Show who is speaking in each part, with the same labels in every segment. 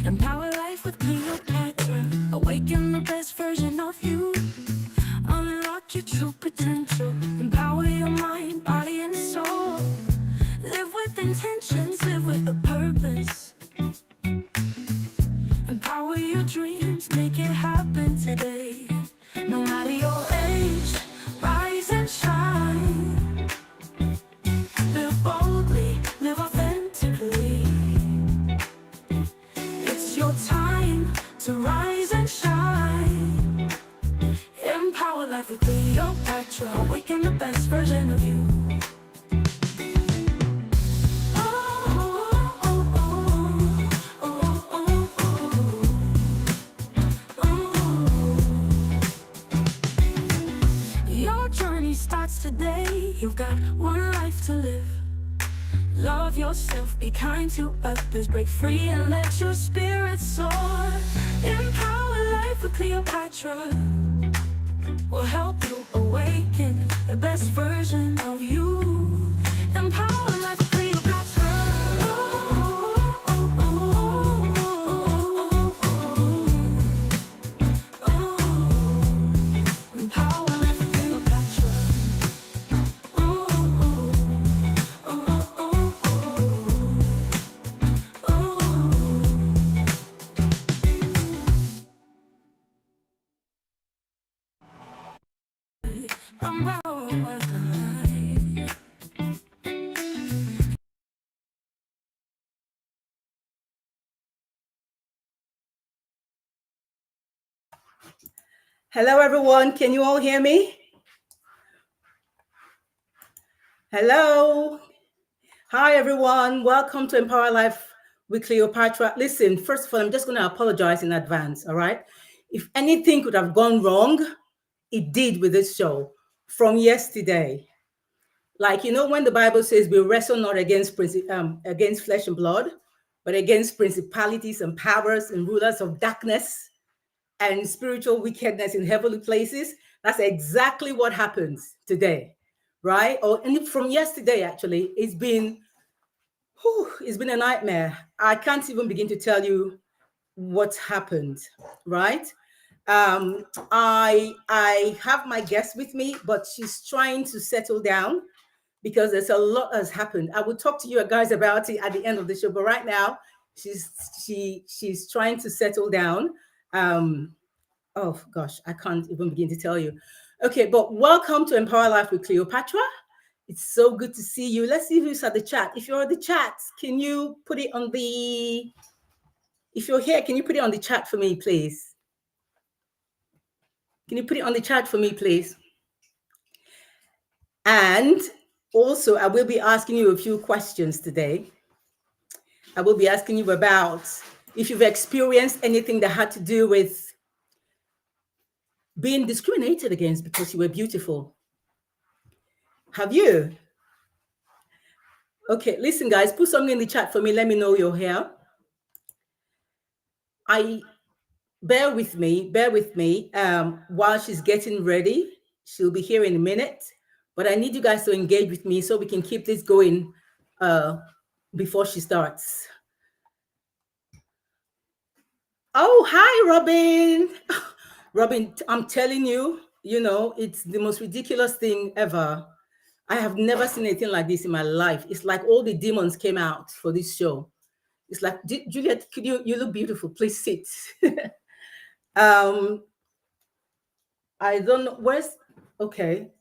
Speaker 1: Empower life with Cleopatra. Awaken the best version of you. Unlock your true potential. Empower your mind, body, and soul. Live with intentions, live with a purpose. Empower your dreams, make it happen today. No matter your age, rise and shine. Live boldly, live authentically. It's your time to rise and shine. Empower life with Cleopatra. Awaken the best version of you. Your journey starts today. You've got one life to live. Love yourself, be kind to others, break free and let your spirit soar. Empower life with Cleopatra will help you awaken the best version of you. Empower life with Cleopatra. Empower life with Cleopatra.
Speaker 2: Hello, everyone. Can you all hear me? Hello. Hi, everyone. Welcome to Empower Life with Cleopatra. Listen, first of all, I'm just going to apologize in advance, all right? If anything could have gone wrong, it did with this show from yesterday. Like, you know, when the Bible says we wrestle not against flesh and blood, but against principalities and powers and rulers of darkness and spiritual wickedness in heavenly places. That's exactly what happens today, right? And from yesterday, actually, it's been a nightmare. I can't even begin to tell you what happened, right? I have my guest with me, but she's trying to settle down because there's a lot has happened. I will talk to you guys about it at the end of the show, but right now she's trying to settle down. Oh gosh, I can't even begin to tell you. Okay, but welcome to Empower Life with Cleopatra. It's so good to see you. Let's see who's at the chat. If you're at the chat, can you put it on the, if you're here, can you put it on the chat for me, please? Can you put it on the chat for me, please? And also, I will be asking you a few questions today. I will be asking you about if you've experienced anything that had to do with being discriminated against because you were beautiful. Have you? Okay, listen, guys, put something in the chat for me. Let me know you're here. Bear with me. While she's getting ready. She'll be here in a minute. But I need you guys to engage with me so we can keep this going before she starts. Oh, hi, Robin. Robin, I'm telling you, you know, it's the most ridiculous thing ever. I have never seen anything like this in my life. It's like all the demons came out for this show. It's like, Juliet, could you look beautiful? Please sit. I don't know where's, okay.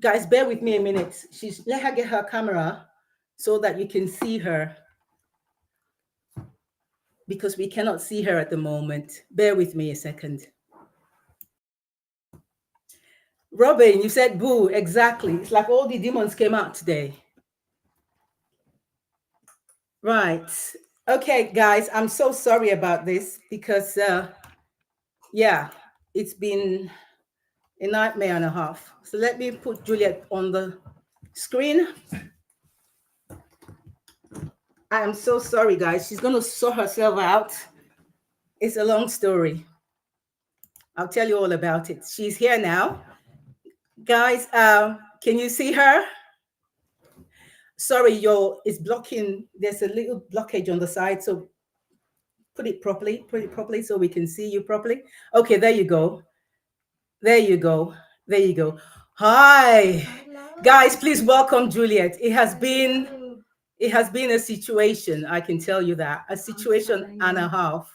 Speaker 2: Guys, bear with me a minute. Let her get her camera so that you can see her, because we cannot see her at the moment. Bear with me a second. Robin, you said boo, exactly. It's like all the demons came out today. Right. Okay, guys, I'm so sorry about this because, yeah, it's been a nightmare and a half. So let me put Juliet on the screen. I am so sorry, guys. She's going to sort herself out. It's a long story. I'll tell you all about it. She's here now. Guys, can you see her? Sorry, it's blocking. There's a little blockage on the side. So put it properly so we can see you properly. Okay, there you go. There you go. There you go. Hi. Guys, please welcome Juliet. It has been a situation, I can tell you that. A situation and a half.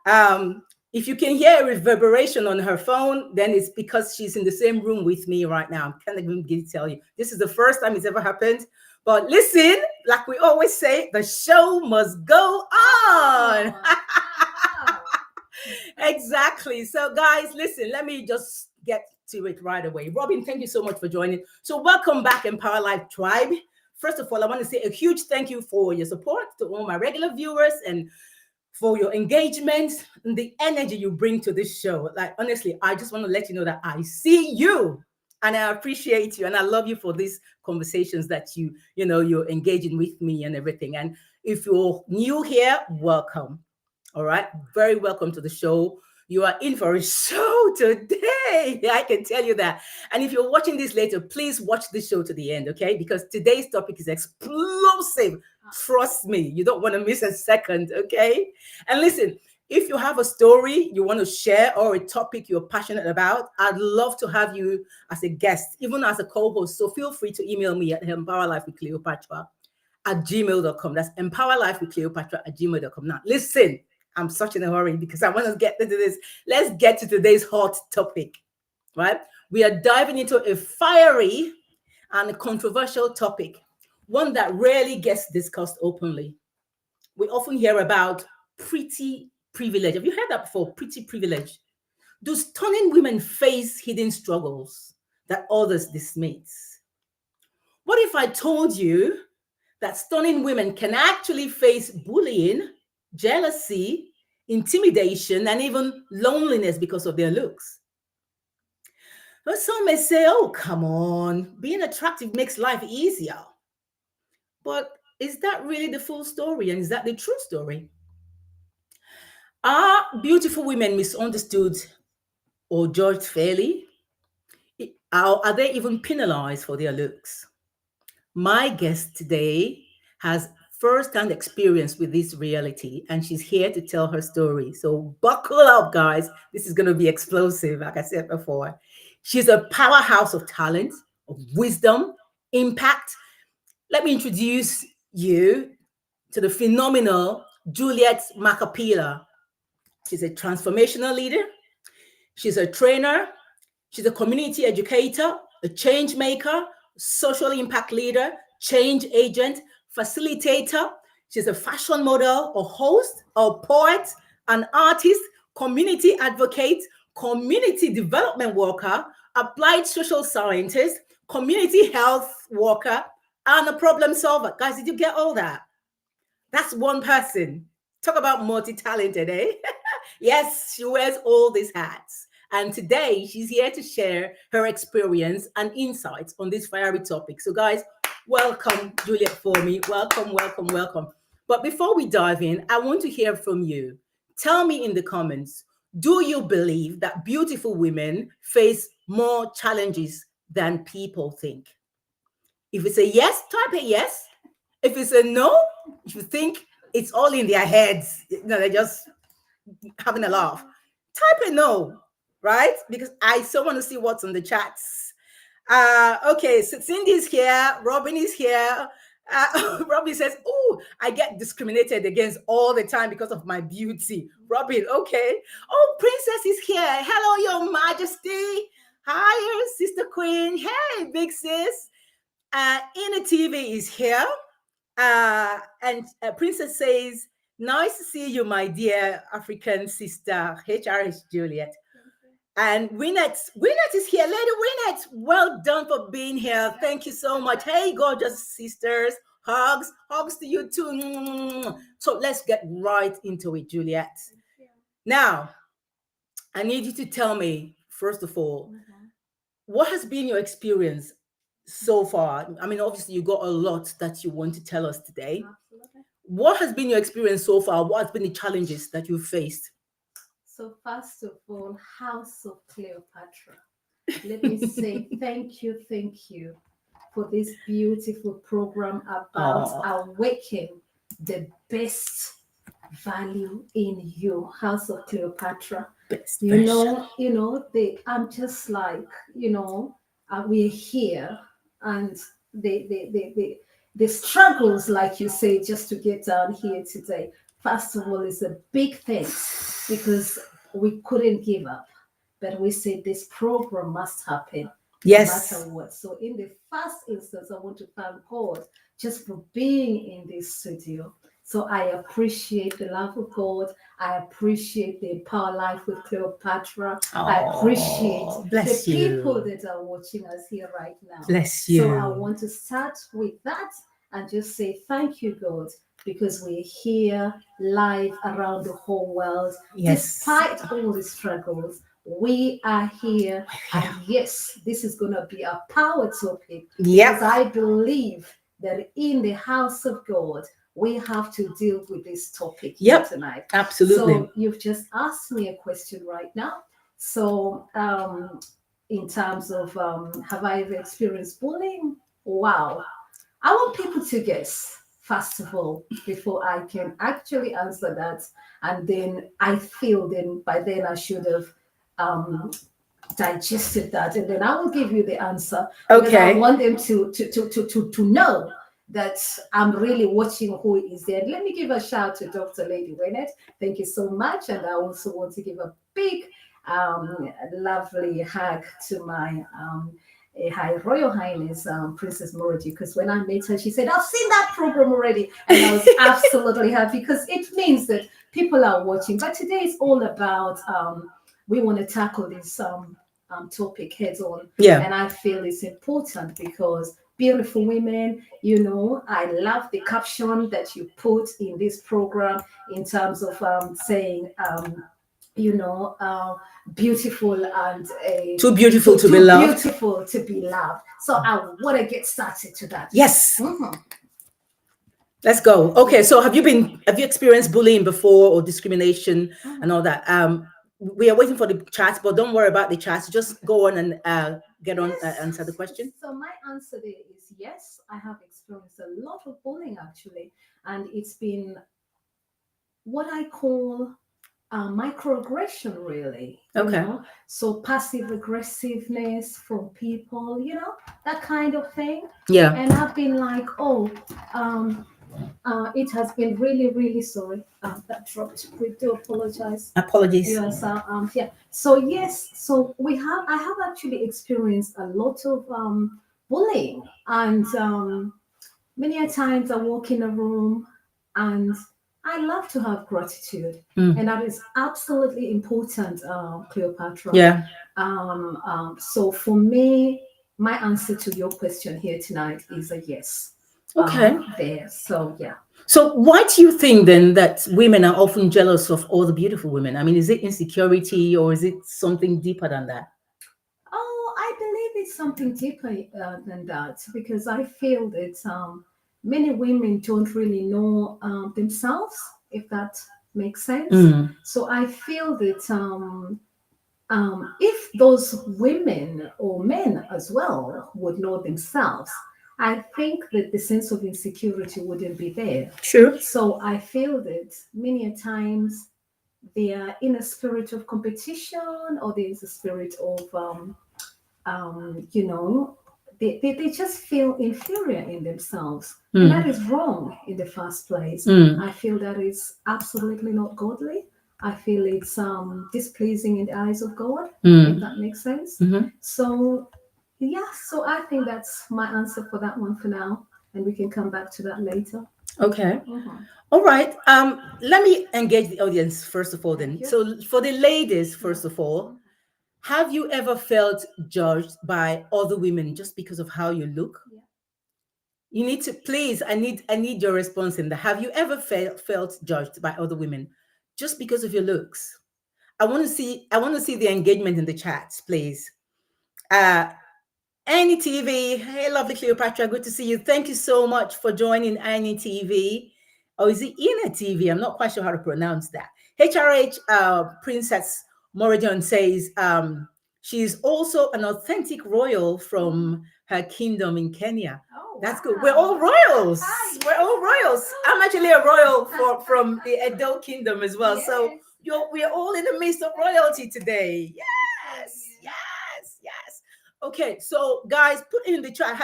Speaker 2: Um, if you can hear a reverberation on her phone, then it's because she's in the same room with me right now. I can't even begin to tell you. This is the first time it's ever happened. But listen, like we always say, the show must go on. Exactly. So, guys, listen, let me just get to it right away. Robin, thank you so much for joining. So, welcome back, Empower Life Tribe. First of all, I want to say a huge thank you for your support to all my regular viewers and for your engagement and the energy you bring to this show. Like, honestly, I just want to let you know that I see you and I appreciate you and I love you for these conversations that you're engaging with me and everything. And if you're new here, welcome. All right. Very welcome to the show. You are in for a show today. I can tell you that. And if you're watching this later, please watch this show to the end, okay? Because today's topic is explosive. Trust me, you don't want to miss a second, okay? And listen, if you have a story you want to share or a topic you're passionate about, I'd love to have you as a guest, even as a co-host. So feel free to email me at empowerlifewithcleopatra@gmail.com. That's empowerlifewithcleopatra@gmail.com. Now, listen, I'm such in a hurry because I want to get into this. Let's get to today's hot topic, right? We are diving into a fiery and a controversial topic, one that rarely gets discussed openly. We often hear about pretty privilege. Have you heard that before? Pretty privilege. Do stunning women face hidden struggles that others dismiss? What if I told you that stunning women can actually face bullying, jealousy, intimidation, and even loneliness because of their looks? But some may say, oh, come on, being attractive makes life easier. But is that really the full story? And is that the true story? Are beautiful women misunderstood or judged fairly? Are they even penalized for their looks? My guest today has first-hand experience with this reality, and she's here to tell her story. So buckle up, guys. This is going to be explosive, like I said before. She's a powerhouse of talent, of wisdom, impact. Let me introduce you to the phenomenal Julliet Makhapila. She's a transformational leader. She's a trainer. She's a community educator, a change maker, social impact leader, change agent, facilitator. She's a fashion model, a host, a poet, an artist, community advocate, community development worker, applied social scientist, community health worker, and a problem solver. Guys, did you get all that? That's one person. Talk about multi-talented, eh? Yes, she wears all these hats. And today she's here to share her experience and insights on this fiery topic. So, guys, welcome, Juliet, for me. Welcome, welcome, welcome. But before we dive in, I want to hear from you. Tell me in the comments, do you believe that beautiful women face more challenges than people think? If it's a yes, type a yes. If it's a no, if you think it's all in their heads, they're just having a laugh, type a no, right? Because I so want to see what's on the chats. Okay, so Cindy's here, Robin is here. Robin says, oh, I get discriminated against all the time because of my beauty. Robin, okay. Oh, Princess is here. Hello, Your Majesty. Hi, Sister Queen. Hey, big sis. Inner TV is here. And Princess says, nice to see you, my dear African sister, HRS Juliet. And Winnet is here. Lady Winnet, well done for being here. Thank you so much. Hey, gorgeous sisters. Hugs to you too. So let's get right into it, Juliet. Now, I need you to tell me, first of all, what has been your experience so far? I mean, obviously, you got a lot that you want to tell us today.
Speaker 3: Absolutely.
Speaker 2: What has been your experience so far? What has been the challenges that you've faced?
Speaker 3: So first of all, House of Cleopatra, let me say thank you for this beautiful program about awakening the best value in you, House of Cleopatra. I'm just like, we're here, and the struggles, like you say, just to get down here today. First of all, is a big thanks because we couldn't give up, but we said this program must happen no matter what. So, in the first instance, I want to thank God just for being in this studio. So I appreciate the love of God. I appreciate the Empower Life with Cleopatra. I appreciate the people that are watching us here right now.
Speaker 2: Bless you.
Speaker 3: So I want to start with that and just say thank you, God, because we're here live around the whole world. Despite all the struggles, we are here. And yes, this is going to be a power topic. Because I believe that in the house of God, we have to deal with this topic tonight.
Speaker 2: Absolutely.
Speaker 3: So you've just asked me a question right now. So in terms of have I ever experienced bullying? Wow. I want people to guess, first of all, before I can actually answer that. And then I feel then by then I should have digested that. And then I will give you the answer. Because I want them to know that I'm really watching who is there. Let me give a shout to Dr. Lady Wennett. Thank you so much. And I also want to give a big, lovely hug to my Her Royal Highness Princess Morodi, because when I met her, she said, I've seen that program already. And I was absolutely happy because it means that people are watching. But today is all about, we want to tackle this topic heads on. And I feel it's important because beautiful women, I love the caption that you put in this program in terms of saying, beautiful and
Speaker 2: too beautiful to be loved.
Speaker 3: Beautiful to be loved. So I want to get started to that.
Speaker 2: Yes. Let's go. Okay. So have you experienced bullying before or discrimination and all that? We are waiting for the chat, but don't worry about the chat. Just go on and get on answer the question.
Speaker 3: So my answer there is yes, I have experienced a lot of bullying actually, and it's been what I call microaggression, really. So passive aggressiveness from people, that kind of thing. And I've been like, it has been really, really sorry. That dropped. We do apologize.
Speaker 2: Apologies.
Speaker 3: Yes. So yes. So I have actually experienced a lot of bullying, and many a times I walk in a room, and I love to have gratitude, and that is absolutely important, Cleopatra. So for me, my answer to your question here tonight is a yes. There. So yeah.
Speaker 2: So why do you think then that women are often jealous of all the beautiful women? I mean, is it insecurity or is it something deeper than that?
Speaker 3: Oh, I believe it's something deeper than that, because I feel that many women don't really know themselves, if that makes sense. So I feel that if those women or men as well would know themselves, I think that the sense of insecurity wouldn't be there.
Speaker 2: Sure.
Speaker 3: So I feel that many a times they are in a spirit of competition, or there's a spirit of, they just feel inferior in themselves. And that is wrong in the first place. I feel that is absolutely not godly. I feel it's displeasing in the eyes of God, if that makes sense. So so I think that's my answer for that one for now, and we can come back to that later.
Speaker 2: Okay. All right. Let me engage the audience first of all then. So for the ladies, first of all, have you ever felt judged by other women just because of how you look? You need to, please, I need your response in that. Have you ever felt judged by other women just because of your looks? I want to see the engagement in the chat, please. Any TV, hey, lovely Cleopatra, good to see you. Thank you so much for joining Any TV. Or is it Ina TV? I'm not quite sure how to pronounce that. HRH Princess Moridian says she's also an authentic royal from her kingdom in Kenya.
Speaker 3: Oh,
Speaker 2: That's
Speaker 3: wow.
Speaker 2: good. We're all royals.
Speaker 3: Hi.
Speaker 2: We're all royals. I'm actually a royal from the Edo kingdom as well.
Speaker 3: Yes.
Speaker 2: So we're all in the midst of royalty today. Yes, yes. Okay, so guys, put in the chat.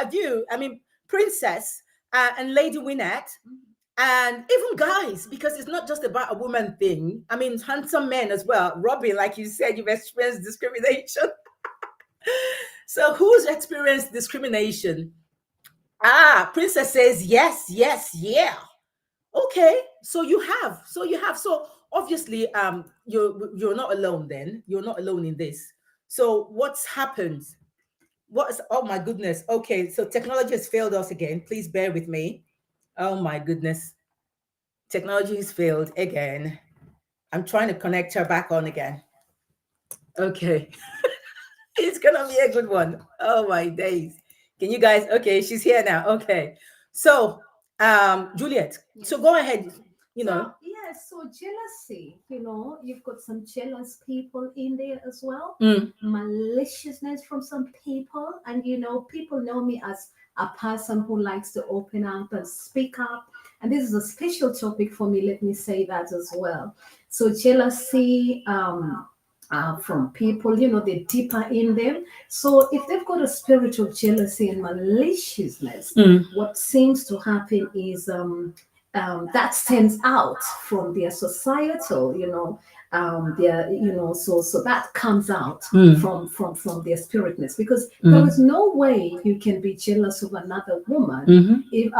Speaker 2: Princess and Lady Winette, and even guys, because it's not just about a woman thing. I mean, handsome men as well. Robbie, like you said, you've experienced discrimination. So who's experienced discrimination? Princess says yes, yeah. Okay, so you have. So obviously, you're not alone then. You're not alone in this. So what's happened? Oh my goodness. Okay, so technology has failed us again. Please bear with me. Oh my goodness. Technology has failed again. I'm trying to connect her back on again. Okay. It's gonna be a good one. Oh my days. Can you guys? Okay, she's here now. Okay. So, Juliet, so go ahead.
Speaker 3: So jealousy, you've got some jealous people in there as well.
Speaker 2: Mm.
Speaker 3: Maliciousness from some people, and people know me as a person who likes to open up and speak up. And this is a special topic for me. Let me say that as well. So jealousy, from people, they're deeper in them. So if they've got a spirit of jealousy and maliciousness, what seems to happen is that stands out from their societal, so that comes out from their spiritness, because there is no way you can be jealous of another woman. If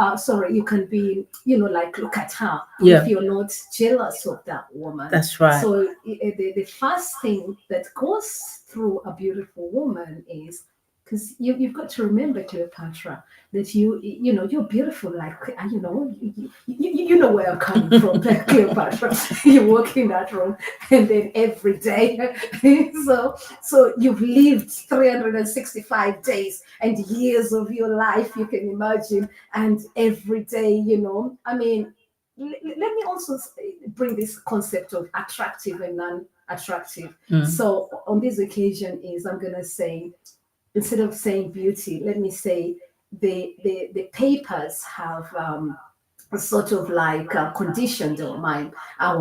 Speaker 3: you can be, look at her, if you're not jealous of that woman.
Speaker 2: That's right.
Speaker 3: So the first thing that goes through a beautiful woman is, because you've got to remember, Cleopatra, that you're beautiful. Like you know where I'm coming from, Cleopatra. You walk in that room, and then every day, so you've lived 365 days and years of your life. You can imagine, and every day, I mean. Let me also bring this concept of attractive and non-attractive. So on this occasion I'm going to say, instead of saying beauty, let me say the papers have sort of like conditioned our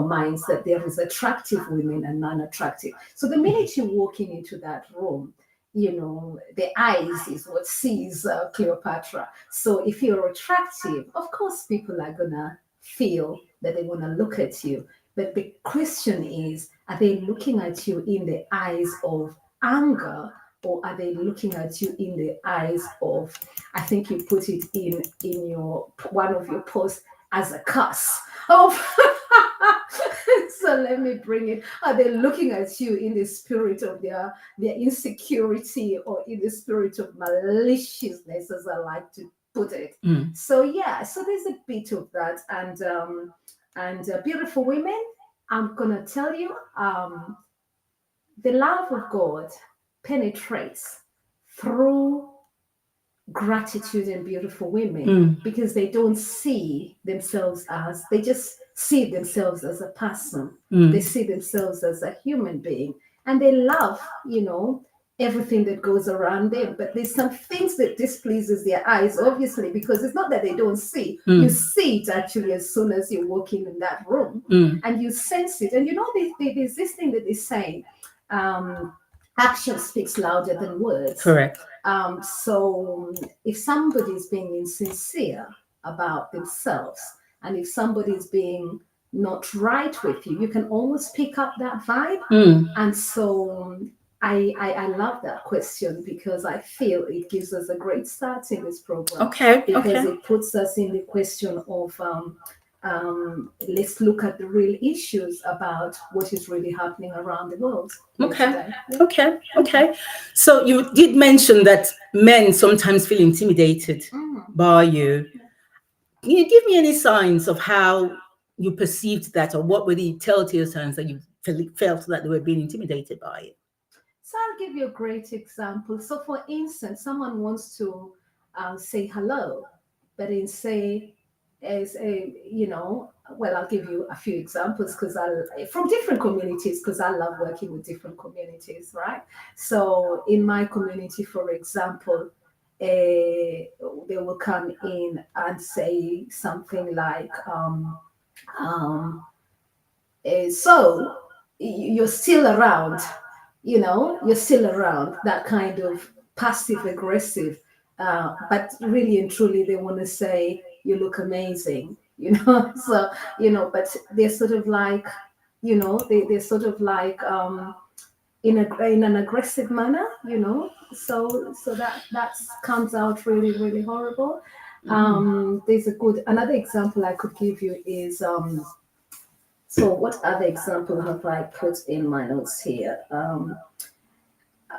Speaker 3: minds that there is attractive women and non-attractive. So the minute you're walking into that room, the eyes is what sees Cleopatra. So if you're attractive, of course people are gonna feel that they want to look at you. But the question is, are they looking at you in the eyes of anger, or are they looking at you in the eyes of, I think you put it in your one of your posts as a curse? Oh, so let me bring it. Are they looking at you in the spirit of their insecurity, or in the spirit of maliciousness, as I like to put it? So there's a bit of that, and beautiful women, I'm gonna tell you, the love of God penetrates through gratitude and beautiful women, because they don't see themselves they just see themselves as a person. They see themselves as a human being, and they love, everything that goes around them. But there's some things that displeases their eyes, obviously, because it's not that they don't see. You see it actually as soon as you walk in that room, and you sense it. And there's this thing that they say, action speaks louder than words.
Speaker 2: Correct.
Speaker 3: So if somebody's being insincere about themselves, and if somebody's being not right with you, you can almost pick up that vibe. And so I love that question, because I feel it gives us a great start in this program.
Speaker 2: Okay.
Speaker 3: Because it puts us in the question of let's look at the real issues about what is really happening around the world.
Speaker 2: Okay. So you did mention that men sometimes feel intimidated by you. Can you give me any signs of how you perceived that, or what were the telltale signs that you felt that they were being intimidated by you?
Speaker 3: So I'll give you a great example. So for instance, someone wants to say hello, but in say, I'll give you a few examples, because from different communities, because I love working with different communities, right? So in my community, for example, they will come in and say something like, um, so you're still around, you're still around, that kind of passive aggressive, but really and truly they want to say you look amazing, so but they're sort of like, they're sort of like, in an aggressive manner, so that comes out really, really horrible. There's another example I could give you is, so what other example have I put in my notes here?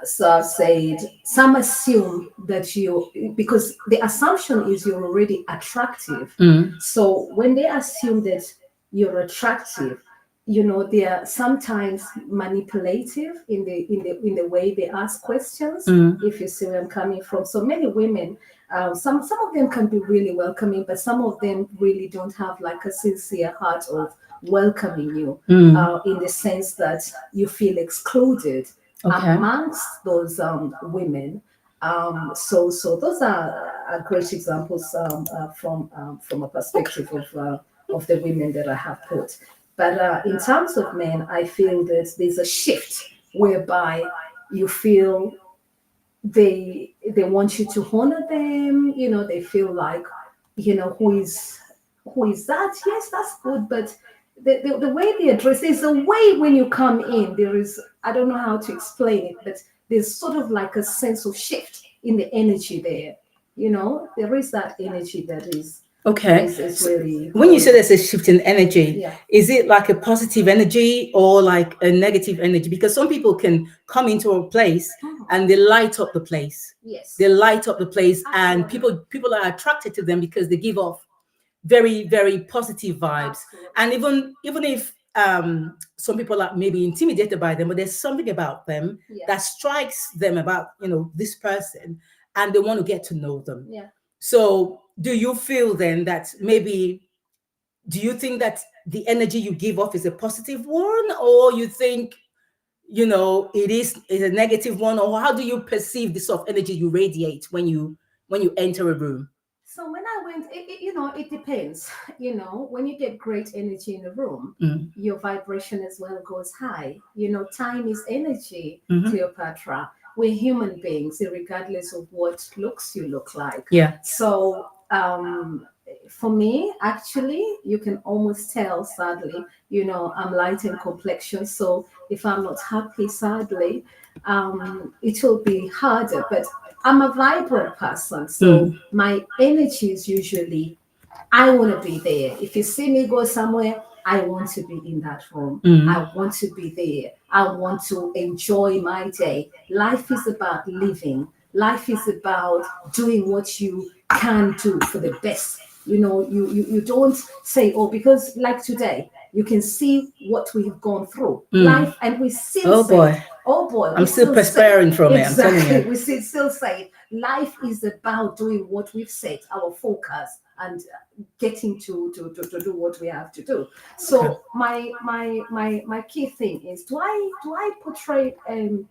Speaker 3: So I've said some assume that because the assumption is you're already attractive. So when they assume that you're attractive, they are sometimes manipulative in the way they ask questions. If you see where I'm coming from, so many women, some of them can be really welcoming, but some of them really don't have like a sincere heart of welcoming you, in the sense that you feel excluded amongst those women. So those are great examples, from a perspective of the women that I have put. But in terms of men, I feel that there's a shift whereby you feel they want you to honor them. They feel like, who is that? Yes, that's good, but the way they address, there's a way when you come in, there is, I don't know how to explain it, but there's sort of like a sense of shift in the energy there. There is that energy that is
Speaker 2: Okay.
Speaker 3: is really,
Speaker 2: When you say there's a shift in energy,
Speaker 3: Yeah.
Speaker 2: is it like a positive energy or like a negative energy? Because some people can come into a place and they light up the place.
Speaker 3: Yes.
Speaker 2: They light up the place, and
Speaker 3: Absolutely.
Speaker 2: people are attracted to them because they give off very, very positive vibes.
Speaker 3: Absolutely.
Speaker 2: And even if some people are maybe intimidated by them, but there's something about them
Speaker 3: Yeah.
Speaker 2: that strikes them about this person, and they want to get to know them.
Speaker 3: Yeah.
Speaker 2: So do you feel then that maybe, do you think that the energy you give off is a positive one, or you think it is a negative one, or how do you perceive the sort of energy you radiate when you enter a room?
Speaker 3: So when I went, it depends. When you get great energy in a room,
Speaker 2: Mm.
Speaker 3: your vibration as well goes high. Time is energy,
Speaker 2: Mhm.
Speaker 3: Cleopatra. We're human beings, regardless of what looks you look like.
Speaker 2: Yeah.
Speaker 3: So, for me, actually, you can almost tell, sadly, I'm light in complexion. So if I'm not happy, sadly, it will be harder. But I'm a vibrant person. So my energy is usually, I want to be there. If you see me go somewhere, I want to be in that room. I want to be there. I want to enjoy my day. Life is about living. Life is about doing what you can do for the best. You don't say, oh, because like today, you can see what we have gone through. Life, and we still
Speaker 2: Oh
Speaker 3: say,
Speaker 2: boy.
Speaker 3: oh boy,
Speaker 2: I'm still perspiring from it, I'm telling
Speaker 3: exactly.
Speaker 2: you.
Speaker 3: We still say life is about doing what we've set our focus and getting to do what we have to do. So my key thing is, do I portray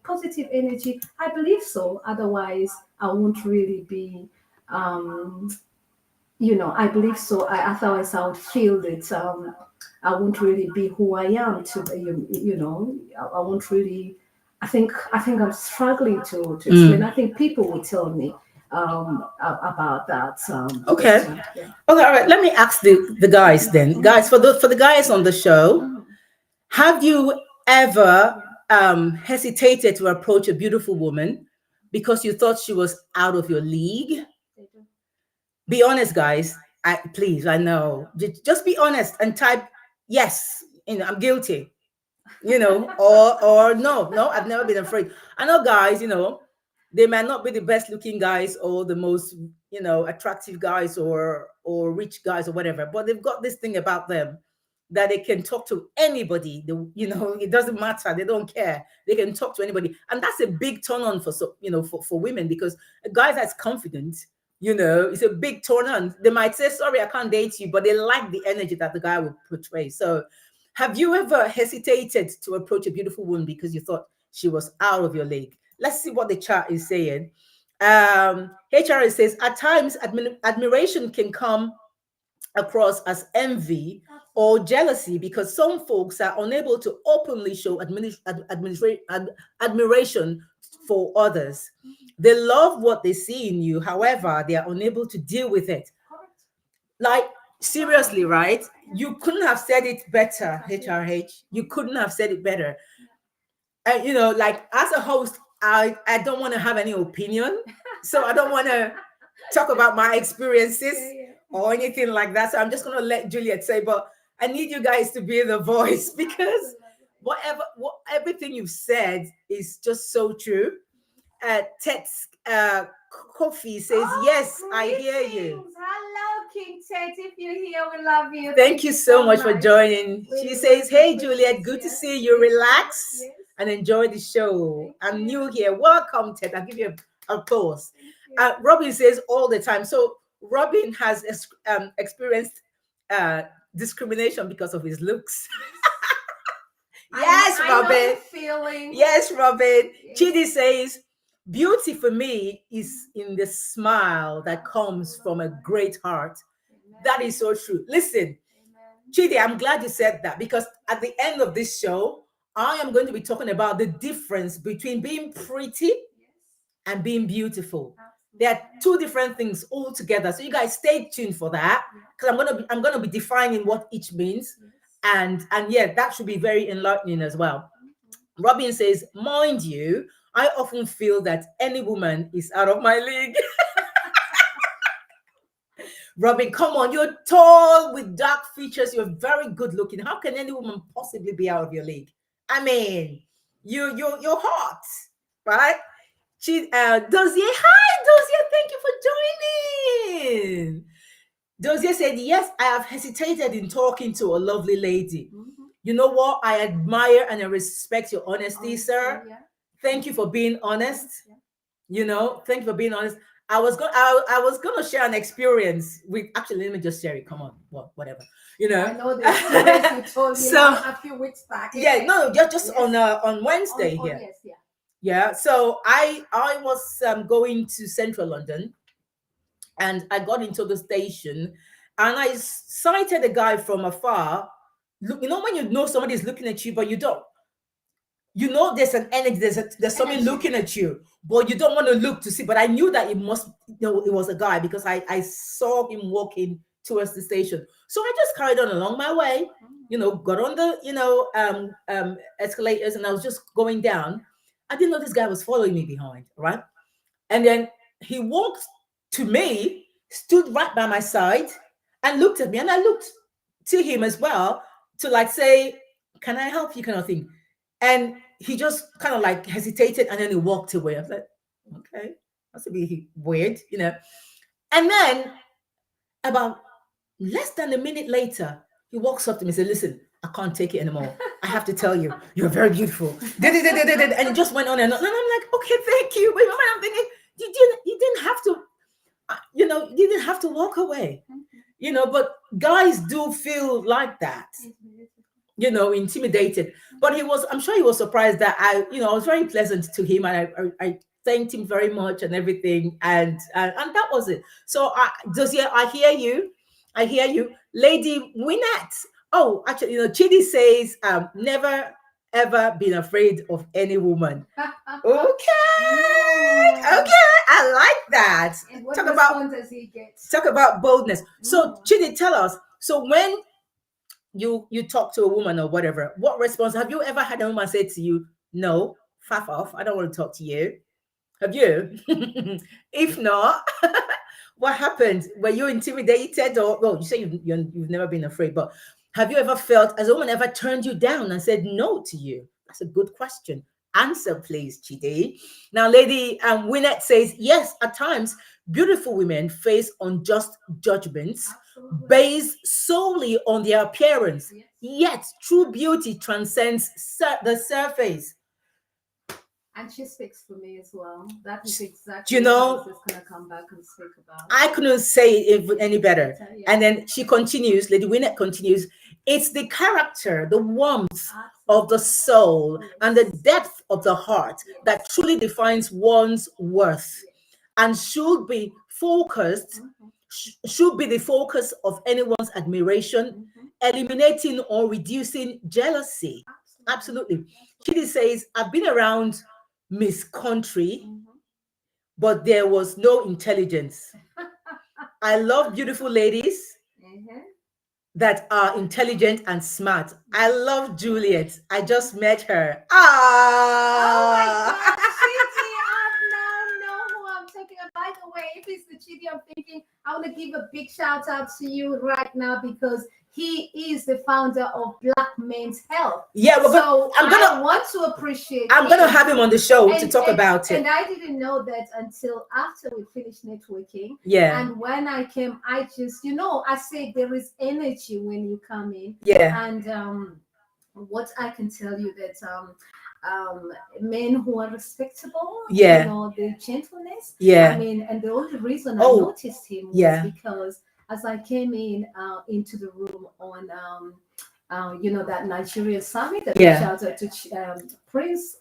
Speaker 3: positive energy? I believe so. Otherwise, I won't really be. I believe so. Otherwise, I would feel that I won't really be who I am. I won't really. I think I'm struggling to explain. I think people will tell me about that.
Speaker 2: Okay.
Speaker 3: Question. Yeah.
Speaker 2: Okay, all right. Let me ask the guys then. Guys, for the guys on the show, have you ever hesitated to approach a beautiful woman because you thought she was out of your league? Be honest, guys. Please, I know. Just be honest and type yes. I'm guilty. Or no, I've never been afraid. I know guys, they might not be the best looking guys or the most, attractive guys or rich guys or whatever, but they've got this thing about them that they can talk to anybody. It doesn't matter. They don't care. They can talk to anybody. And that's a big turn on for women, because a guy that's confident, it's a big turn on. They might say, sorry, I can't date you, but they like the energy that the guy will portray. So have you ever hesitated to approach a beautiful woman because you thought she was out of your league? Let's see what the chat is saying. HRA says at times admiration can come across as envy or jealousy because some folks are unable to openly show admiration for others. They love what they see in you, however, they are unable to deal with it. Like, seriously, right? You couldn't have said it better, HRH. You couldn't have said it better. You know, like as a host, I don't want to have any opinion, so I don't want to talk about my experiences or anything like that. So I'm just going to let Julliet say, but I need you guys to be the voice because everything you've said is just so true. Tets Kofi says, yes, I hear you.
Speaker 3: Hello, King Ted. If you're here, we love you.
Speaker 2: Thank you so much for joining. She says, hey, Julliet, good to see you. Relax and enjoy the show. I'm new here. Welcome, Ted. I'll give you a applause. Robin says all the time. So Robin has experienced discrimination because of his looks. Yes, Robin. Yes, Robin. Yes. Chidi says, beauty for me is in the smile that comes from a great heart. Amen. That is so true. Listen, amen. Chidi, I'm glad you said that because at the end of this show, I am going to be talking about the difference between being pretty and being beautiful. There are two different things altogether. So you guys stay tuned for that because I'm gonna be defining what each means. And yeah, that should be very enlightening as well. Robin says, mind you, I often feel that any woman is out of my league. Robin, come on, you're tall with dark features. You're very good looking. How can any woman possibly be out of your league? I mean, you're hot, right? Dozier, hi, Dozier, thank you for joining. Dozier said, yes, I have hesitated in talking to a lovely lady. Mm-hmm. You know what? I admire and I respect your honesty, sir. Yeah. Thank you for being honest. Yeah. You know, thank you for being honest. I was gonna share an experience with. Actually, let me just share it. Come on, whatever. You know.
Speaker 3: I know the experience you told me so, a few weeks back.
Speaker 2: Yeah, no, just on Wednesday here.
Speaker 3: Yes, yeah.
Speaker 2: Yeah. So I was going to Central London, and I got into the station, and I sighted a guy from afar. Look, you know when you know somebody's looking at you, but you don't. You know there's an energy, there's something looking at you, but you don't want to look to see. But I knew that it was a guy because I saw him walking towards the station. So I just carried on along my way, got on the escalators, and I was just going down. I didn't know this guy was following me behind, right? And then he walked to me, stood right by my side, and looked at me, and I looked to him as well to like say, "Can I help you?" kind of thing. And he just kind of like hesitated and then he walked away. I was like, okay, that's a bit weird, And then about less than a minute later, he walks up to me and said, listen, I can't take it anymore. I have to tell you, you're very beautiful. And it just went on and on. And I'm like, okay, thank you. But I'm thinking, you didn't have to, you didn't have to walk away. But guys do feel like that. Intimidated. But I'm sure he was surprised that I was very pleasant to him, and I thanked him very much and everything, and that was it. So I hear you, Lady Winnet. Oh, actually, Chidi says, never ever been afraid of any woman. Okay, I like that.
Speaker 3: And what response does he get?
Speaker 2: Talk about boldness. So Chidi, tell us. So when you talk to a woman or whatever, what response have you ever had a woman say to you, no, faff off, I don't want to talk to you? Have you? If not, what happened? Were you intimidated? Or well, you say you've never been afraid, but have you ever felt, as a woman ever turned you down and said no to you? That's a good question. Answer, please, Chidi. Now, Lady Winnet says, yes, at times, beautiful women face unjust judgments based solely on their appearance. Yes. Yet, true beauty transcends the surface.
Speaker 3: And she speaks for me as well. That is exactly what I was going to come back and speak about.
Speaker 2: I couldn't say it any better. Yeah. And then she continues, Lady Winnet continues, it's the character, the warmth of the soul and the depth of the heart that truly defines one's worth. and should be focused, should be the focus of anyone's admiration, eliminating or reducing jealousy. Absolutely. Chidi says, I've been around Miss Country, but there was no intelligence. I love beautiful ladies that are intelligent and smart. I love Julliet. I just met her.
Speaker 3: Oh my
Speaker 2: Ah!
Speaker 3: God, Chidi, I now know who I'm talking about. By the way, if it's the Chidi I'm thinking, I want to give a big shout out to you right now because he is the founder of Black Men's Health.
Speaker 2: Yeah,
Speaker 3: so I want to appreciate.
Speaker 2: I'm gonna have him on the show to talk about it.
Speaker 3: And I didn't know that until after we finished networking.
Speaker 2: Yeah.
Speaker 3: And when I came, I just, I say there is energy when you come in.
Speaker 2: Yeah.
Speaker 3: And what I can tell you that men who are respectable, the gentleness.
Speaker 2: Yeah.
Speaker 3: I mean, and the only reason I noticed him was because as I came into the room on that Nigerian summit, that shout out to Prince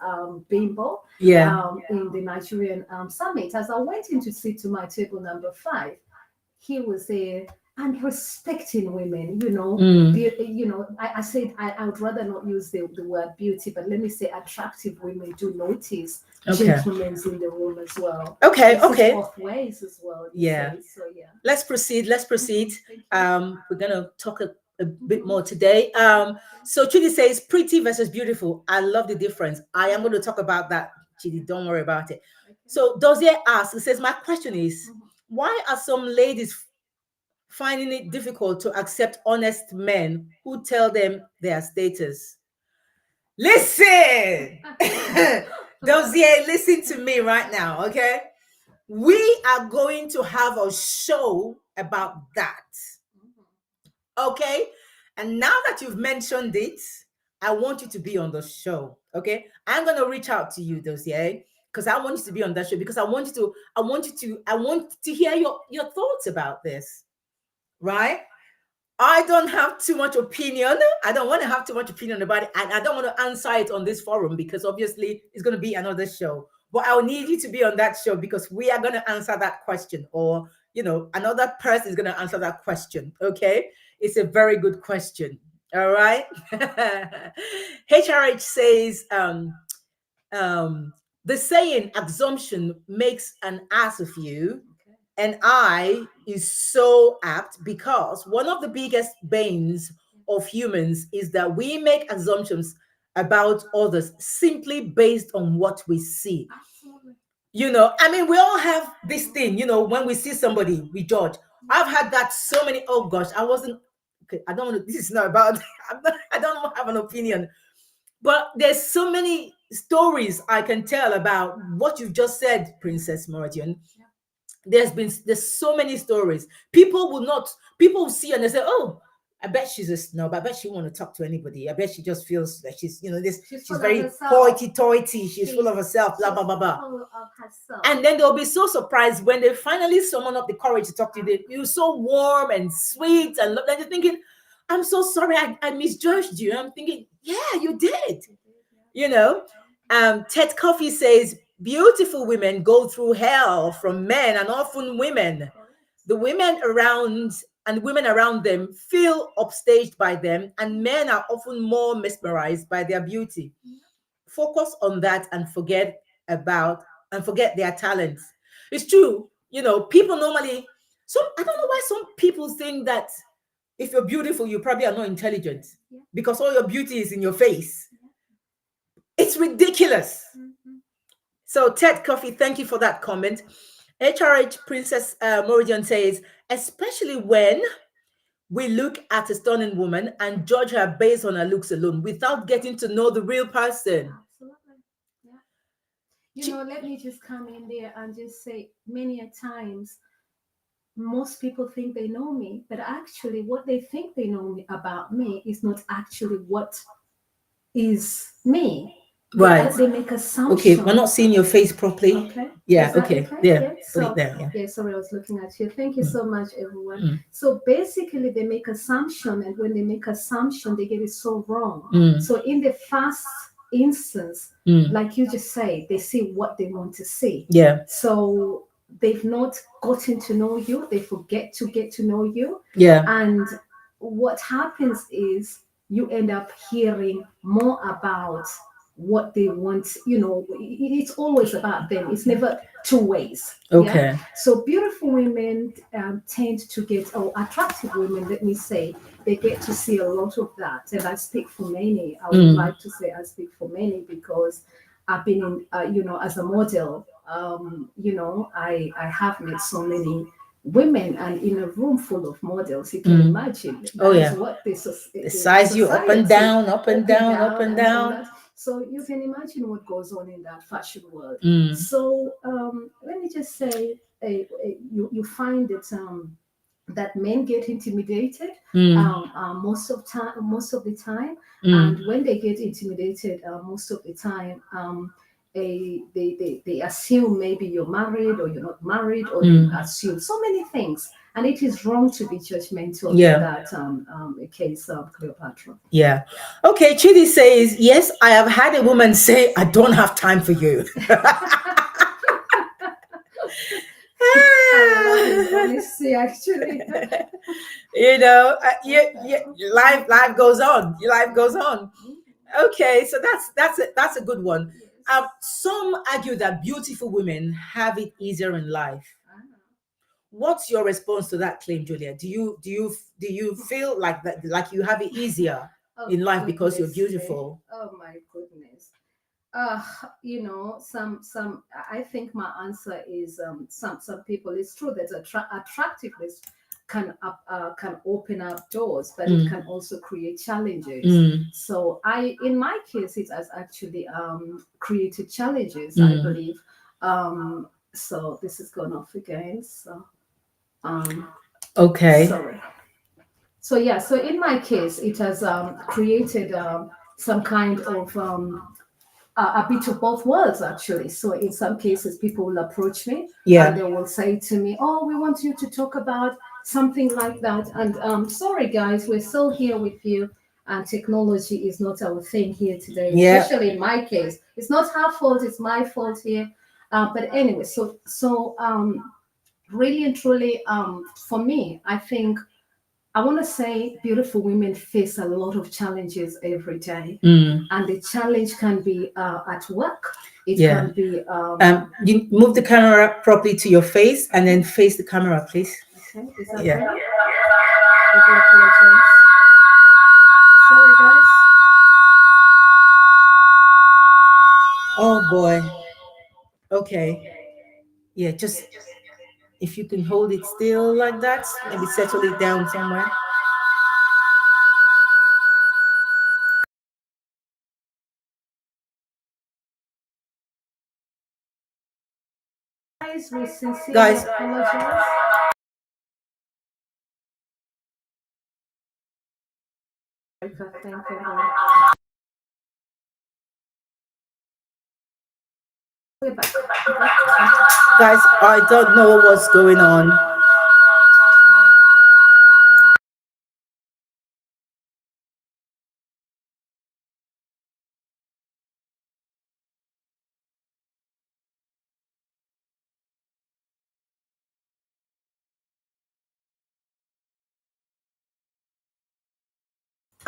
Speaker 3: Bimbo in the Nigerian summit. As I went in to sit to my table number 5, he was there and respecting women, I said I would rather not use the word beauty, but let me say attractive women do notice gentlemen in the room as well.
Speaker 2: Okay.
Speaker 3: Both ways as well. So
Speaker 2: Let's proceed. We're gonna talk a bit more today. So Chidi says pretty versus beautiful. I love the difference. I am going to talk about that, Chidi. Don't worry about it. So Dozier asks, he says, my question is, why are some ladies finding it difficult to accept honest men who tell them their status? Listen, Dozier, listen to me right now, okay? We are going to have a show about that, okay? And now that you've mentioned it, I want you to be on the show, okay? I'm going to reach out to you, Dozier, because I want you to be on that show because I want to hear your thoughts about this. Right? I don't have too much opinion. I don't want to have too much opinion about it. And I don't want to answer it on this forum because obviously it's going to be another show. But I'll need you to be on that show because we are going to answer that question, or, another person is going to answer that question. Okay. It's a very good question. All right. HRH says, the saying assumption makes an ass of you. And I is so apt because one of the biggest banes of humans is that we make assumptions about others simply based on what we see.
Speaker 3: absolutely.
Speaker 2: We all have this thing, when we see somebody, we judge. I've had that so many, oh gosh, I don't want to, this is not about, I don't have an opinion, but there's so many stories I can tell about what you've just said, Princess Meridian. There's so many stories. People will see and they say, oh, I bet she's a snob. I bet she won't want to talk to anybody. I bet she just feels like she's very hoity-toity. She's full of herself, blah, blah, blah, blah.
Speaker 3: Full of herself.
Speaker 2: And then they'll be so surprised when they finally summon up the courage to talk to you. You're so warm and sweet. And then you're thinking, I'm so sorry, I misjudged you. I'm thinking, yeah, you did. Ted Coffey says, beautiful women go through hell from men and often women. The women around them feel upstaged by them, and men are often more mesmerized by their beauty. Focus on that and forget their talents. It's true. People normally, I don't know why some people think that if you're beautiful, you probably are not intelligent because all your beauty is in your face. It's ridiculous. So Ted Coffey, thank you for that comment. HRH Princess Meridian says, especially when we look at a stunning woman and judge her based on her looks alone without getting to know the real person.
Speaker 3: Absolutely. Yeah. Let me just come in there and just say, many a times, most people think they know me, but actually what they think they know about me is not actually what is me.
Speaker 2: Right.
Speaker 3: They make assumptions.
Speaker 2: Okay, we're not seeing your face properly.
Speaker 3: Okay.
Speaker 2: Yeah, okay. Yeah.
Speaker 3: So,
Speaker 2: put it there,
Speaker 3: yeah, sorry, I was looking at you. Thank you so much, everyone. So basically they make assumption, and when they make assumption, they get it so wrong. So in the first instance, like you just say, they see what they want to see.
Speaker 2: Yeah.
Speaker 3: So they've not gotten to know you, they forget to get to know you.
Speaker 2: Yeah.
Speaker 3: And what happens is you end up hearing more about what they want. It's always about them, it's never two ways.
Speaker 2: Okay.
Speaker 3: Yeah. So beautiful women tend to get, or attractive women, let me say, they get to see a lot of that. And I speak for many. I would like to say I speak for many, because I've been in, as a model. I have met so many women, and in a room full of models, you can imagine
Speaker 2: Oh,
Speaker 3: that is
Speaker 2: yeah.
Speaker 3: what
Speaker 2: They
Speaker 3: the
Speaker 2: size you up and
Speaker 3: society,
Speaker 2: down, up and down, up and
Speaker 3: and all
Speaker 2: down.
Speaker 3: that. So you can imagine what goes on in that fashion world.
Speaker 2: Mm.
Speaker 3: So let me just say, you find that that men get intimidated most of the time, and when they get intimidated most of the time, they assume maybe you're married or you're not married, or they assume so many things, and it is wrong to be judgmental in that case of Cleopatra.
Speaker 2: Yeah. Okay, Chidi says, yes, I have had a woman say, I don't have time for you.
Speaker 3: I love his honesty, actually.
Speaker 2: Life goes on. Life goes on. Okay, so that's a good one. Some argue that beautiful women have it easier in life. What's your response to that claim, Julia? Do you feel like that, like you have it easier in life because you're beautiful?
Speaker 3: Oh my goodness. Some I think my answer is some people. It's true that attractiveness can open up doors, but it can also create challenges. So in my case, it has actually created challenges, I believe. So this is gone off again. So
Speaker 2: Okay.
Speaker 3: sorry. So yeah, so in my case, it has created some kind of a bit of both worlds, actually. So in some cases, people will approach me, and they will say to me, "Oh, we want you to talk about something like that." And sorry, guys, we're still here with you, and technology is not our thing here today.
Speaker 2: Yeah.
Speaker 3: Especially in my case, it's not her fault; it's my fault here. But anyway, so really and truly, for me, I think I want to say beautiful women face a lot of challenges every day. And the challenge can be at work. It can be.
Speaker 2: You move the camera properly to your face, and then face the camera, please.
Speaker 3: Okay, is that
Speaker 2: Yeah.
Speaker 3: better? I do apologize. Sorry, guys.
Speaker 2: Oh boy. Okay. Yeah, just if you can hold it still like that, maybe settle it down somewhere.
Speaker 3: Guys, we sincerely
Speaker 2: Guys.
Speaker 3: apologize. Thank you. We're back.
Speaker 2: Guys, I don't know what's going on.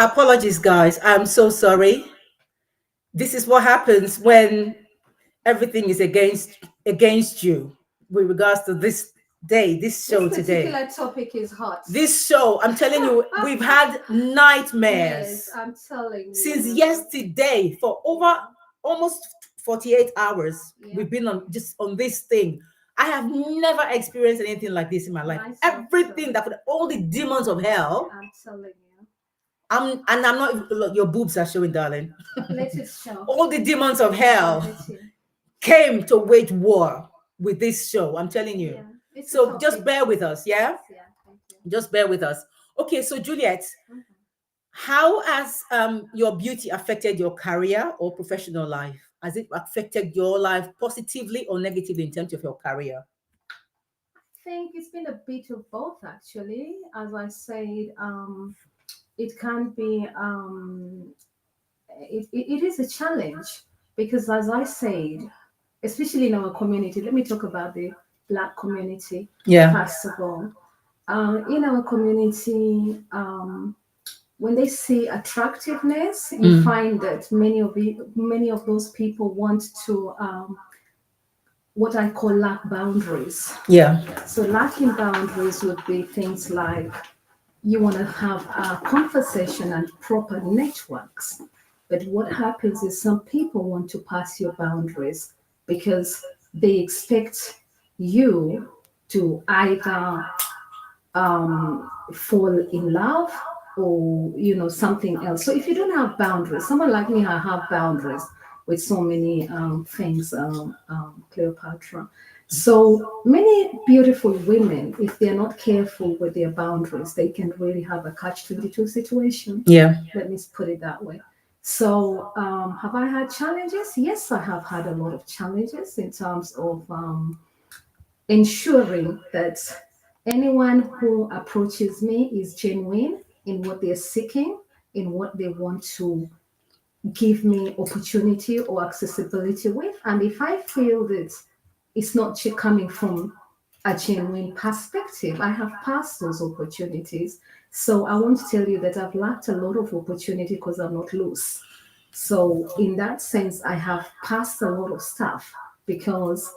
Speaker 2: Apologies, guys. I'm so sorry. This is what happens when everything is against you with regards to this day, this show
Speaker 3: This
Speaker 2: today.
Speaker 3: particular topic is hot.
Speaker 2: This show, I'm telling you, we've had nightmares
Speaker 3: Yes, I'm telling you.
Speaker 2: since yesterday for over almost 48 hours.
Speaker 3: Yeah.
Speaker 2: We've been on this thing. I have never experienced anything like this in my life. Everything all the demons of hell.
Speaker 3: I'm telling you.
Speaker 2: I'm not. Look, your boobs are showing, darling.
Speaker 3: Let it show.
Speaker 2: All the demons of hell came to wage war with this show. I'm telling you.
Speaker 3: Yeah,
Speaker 2: so just bear with us, yeah?
Speaker 3: Yeah, thank you.
Speaker 2: Just bear with us. Okay, so Juliet, how has your beauty affected your career or professional life? Has it affected your life positively or negatively in terms of your career?
Speaker 3: I think it's been a bit of both, actually. As I said, it can be it is a challenge, because as I said, especially in our community, let me talk about the Black community.
Speaker 2: Yeah.
Speaker 3: First of all, in our community, when they see attractiveness, you find that many of those people want to what I call lack boundaries.
Speaker 2: Yeah.
Speaker 3: So lacking boundaries would be things like you want to have a conversation and proper networks. But what happens is some people want to pass your boundaries because they expect you to either fall in love or something else. So if you don't have boundaries, someone like me, I have boundaries with so many things, Cleopatra. So many beautiful women, if they're not careful with their boundaries, they can really have a catch-22 situation.
Speaker 2: Yeah.
Speaker 3: Let me put it that way. So have I had challenges? Yes, I have had a lot of challenges in terms of ensuring that anyone who approaches me is genuine in what they're seeking, in what they want to give me opportunity or accessibility with. And if I feel that it's not coming from a genuine perspective, I have passed those opportunities. So I want to tell you that I've lacked a lot of opportunity because I'm not loose. So in that sense, I have passed a lot of stuff because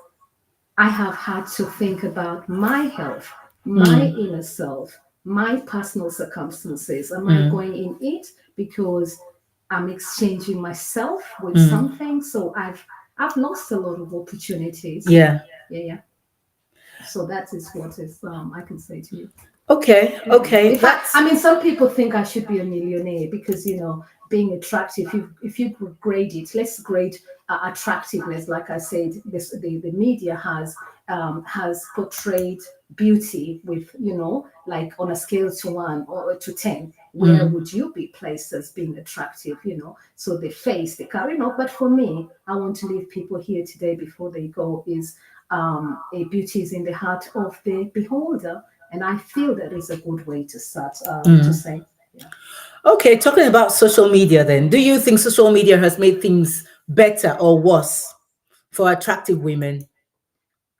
Speaker 3: I have had to think about my health, my inner self, my personal circumstances. Am I going in it because I'm exchanging myself with something? So I've lost a lot of opportunities.
Speaker 2: Yeah.
Speaker 3: Yeah. So that is what is I can say to you.
Speaker 2: Okay. Okay.
Speaker 3: I mean, some people think I should be a millionaire because being attractive. If you grade it, let's grade attractiveness. Like I said, the media has portrayed beauty with like on a scale to 1 or to 10. Where would you be placed as being attractive? So the face, the carry But for me, I want to leave people here today before they go is a beauty is in the heart of the beholder. And I feel that is a good way to start to say. Yeah.
Speaker 2: Okay, talking about social media then, do you think social media has made things better or worse for attractive women?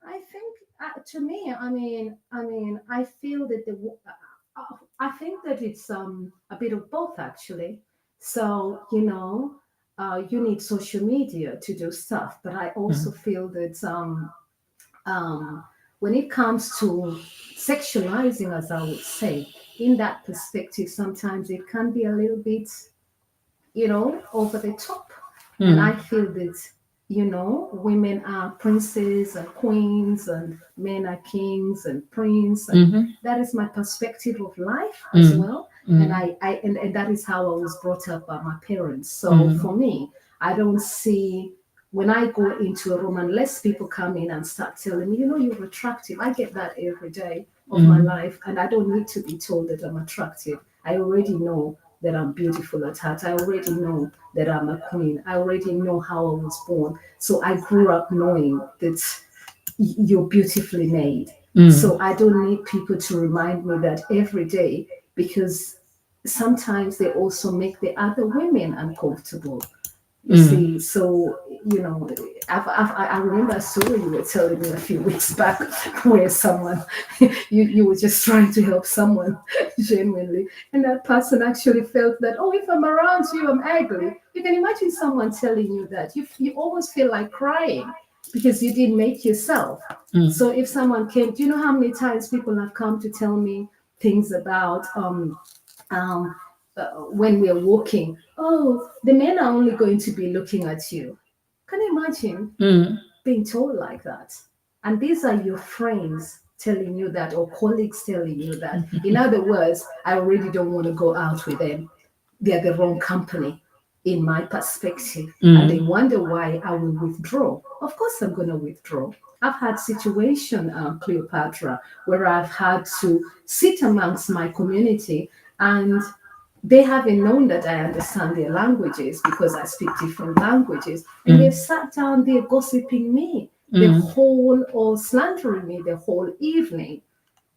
Speaker 3: I think, to me, I feel that I think that it's a bit of both actually. So you need social media to do stuff, but I also feel that when it comes to sexualizing, as I would say, in that perspective, sometimes it can be a little bit, over the top. And I feel that, women are princes and queens and men are kings and prince. And that is my perspective of life as well. And and that is how I was brought up by my parents. So for me, I don't see when I go into a room, unless people come in and start telling me, you're attractive. I get that every day of my life. And I don't need to be told that I'm attractive. I already know that I'm beautiful at heart. I already know that I'm a queen. I already know how I was born. So I grew up knowing that you're beautifully made. So I don't need people to remind me that every day, because sometimes they also make the other women uncomfortable. You see, so I remember a story you were telling me a few weeks back where someone you were just trying to help someone genuinely, and that person actually felt that, oh, if I'm around you, I'm ugly. You can imagine someone telling you that you almost feel like crying because you didn't make yourself. So if someone came, do you know how many times people have come to tell me things about when we're walking, oh, the men are only going to be looking at you. Can you imagine being told like that? And these are your friends telling you that, or colleagues telling you that. In other words, I already don't want to go out with them. They're the wrong company in my perspective. And they wonder why I will withdraw. Of course, I'm going to withdraw. I've had situation, Cleopatra, where I've had to sit amongst my community and they haven't known that I understand their languages because I speak different languages. And they've sat down there gossiping me the whole, or slandering me the whole evening.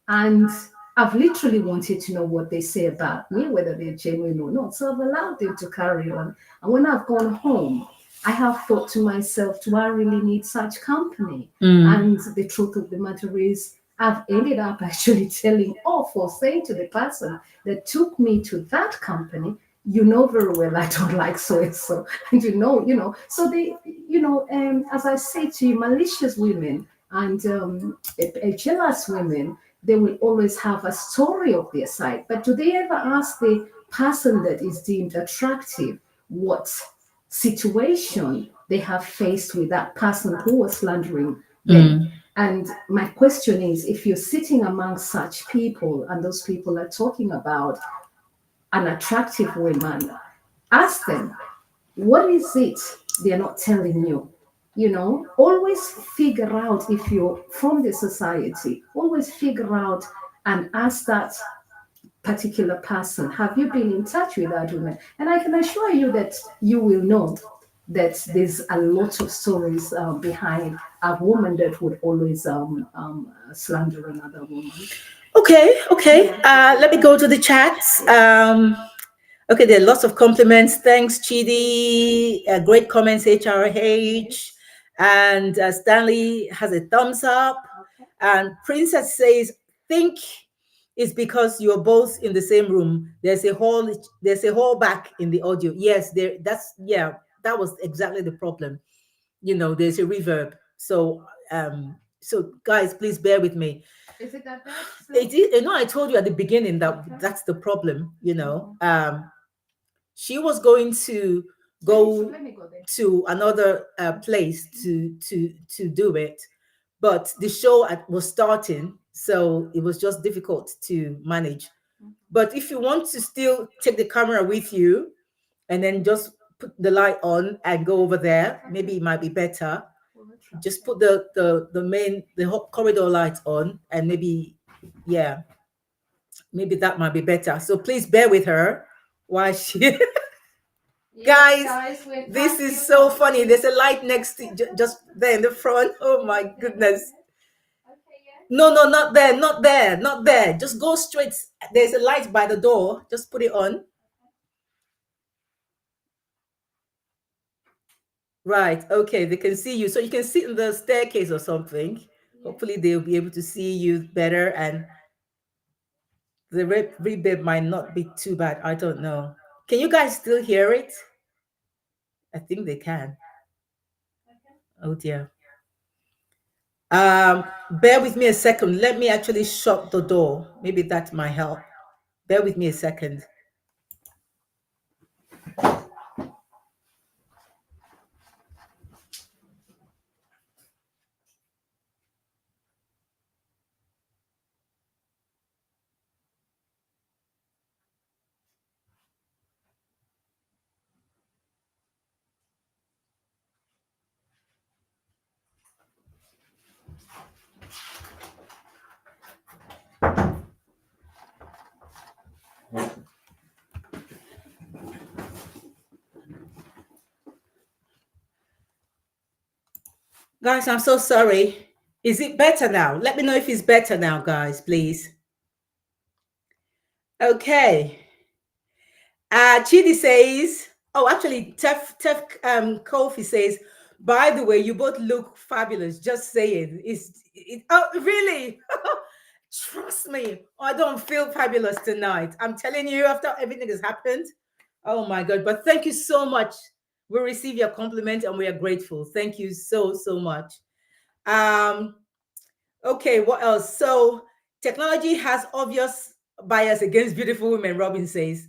Speaker 3: And I've literally wanted to know what they say about me, whether they're genuine or not. So I've allowed them to carry on. And when I've gone home, I have thought to myself, do I really need such company?
Speaker 2: Mm.
Speaker 3: And the truth of the matter is, I've ended up actually telling off or saying to the person that took me to that company, you know very well I don't like so and so, and so they, as I say to you, malicious women and jealous women, they will always have a story of their side. But do they ever ask the person that is deemed attractive what situation they have faced with that person who was slandering them?
Speaker 2: Mm.
Speaker 3: And my question is, if you're sitting among such people and those people are talking about an attractive woman, ask them, what is it they're not telling you? Always figure out, if you're from the society, always figure out and ask that particular person, have you been in touch with that woman? And I can assure you that you will know that there's a lot of stories behind a woman that would always slander another woman.
Speaker 2: Okay. Let me go to the chats. Okay, there are lots of compliments. Thanks, Chidi. Great comments, HRH. And Stanley has a thumbs up. And Princess says, think it's because you're both in the same room. There's a hole back in the audio. Yes, that was exactly the problem. There's a reverb. So guys, please bear with me.
Speaker 3: Is it that bad?
Speaker 2: I told you at the beginning that
Speaker 3: Okay.
Speaker 2: that's the problem. She was going to go
Speaker 3: Let me go there.
Speaker 2: to another place to do it, but the show was starting, so it was just difficult to manage. But if you want to still take the camera with you and then just put the light on and go over there, maybe it might be better. Just put the whole corridor light on, and maybe, yeah, maybe that might be better. So please bear with her while she guys, this is so funny. There's a light next to just there in the front. Oh my goodness. No, not there, not there. Just go straight. There's a light by the door. Just put it on. Right. Okay. They can see you. So you can sit in the staircase or something. Hopefully they'll be able to see you better, and the reverb might not be too bad. I don't know. Can you guys still hear it? I think they can. Oh dear. Bear with me a second. Let me actually shut the door. Maybe that might help. Bear with me a second. Guys, I'm so sorry. Is it better now? Let me know if it's better now, guys, please. Okay. Chidi says, oh, actually, Tef Kofi says, by the way, you both look fabulous. Just saying. Oh, really? Trust me. I don't feel fabulous tonight. I'm telling you, after everything has happened. Oh my God. But thank you so much. We receive your compliment and we are grateful. Thank you so much. Okay, what else? So technology has obvious bias against beautiful women, Robin says.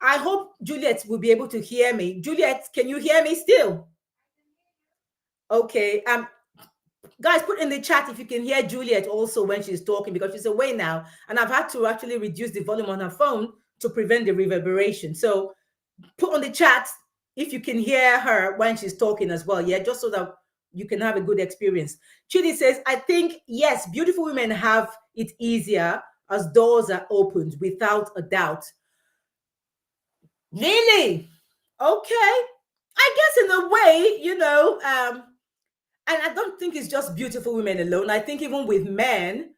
Speaker 2: I hope Juliet will be able to hear me. Juliet, can you hear me still? Okay. Guys, put in the chat if you can hear Juliet also when she's talking, because she's away now. And I've had to actually reduce the volume on her phone to prevent the reverberation. So put on the chat if you can hear her when she's talking as well. Yeah, just so that you can have a good experience. Chidi says, I think, yes, beautiful women have it easier as doors are opened, without a doubt. Really? Okay. I guess in a way, and I don't think it's just beautiful women alone. I think even with men,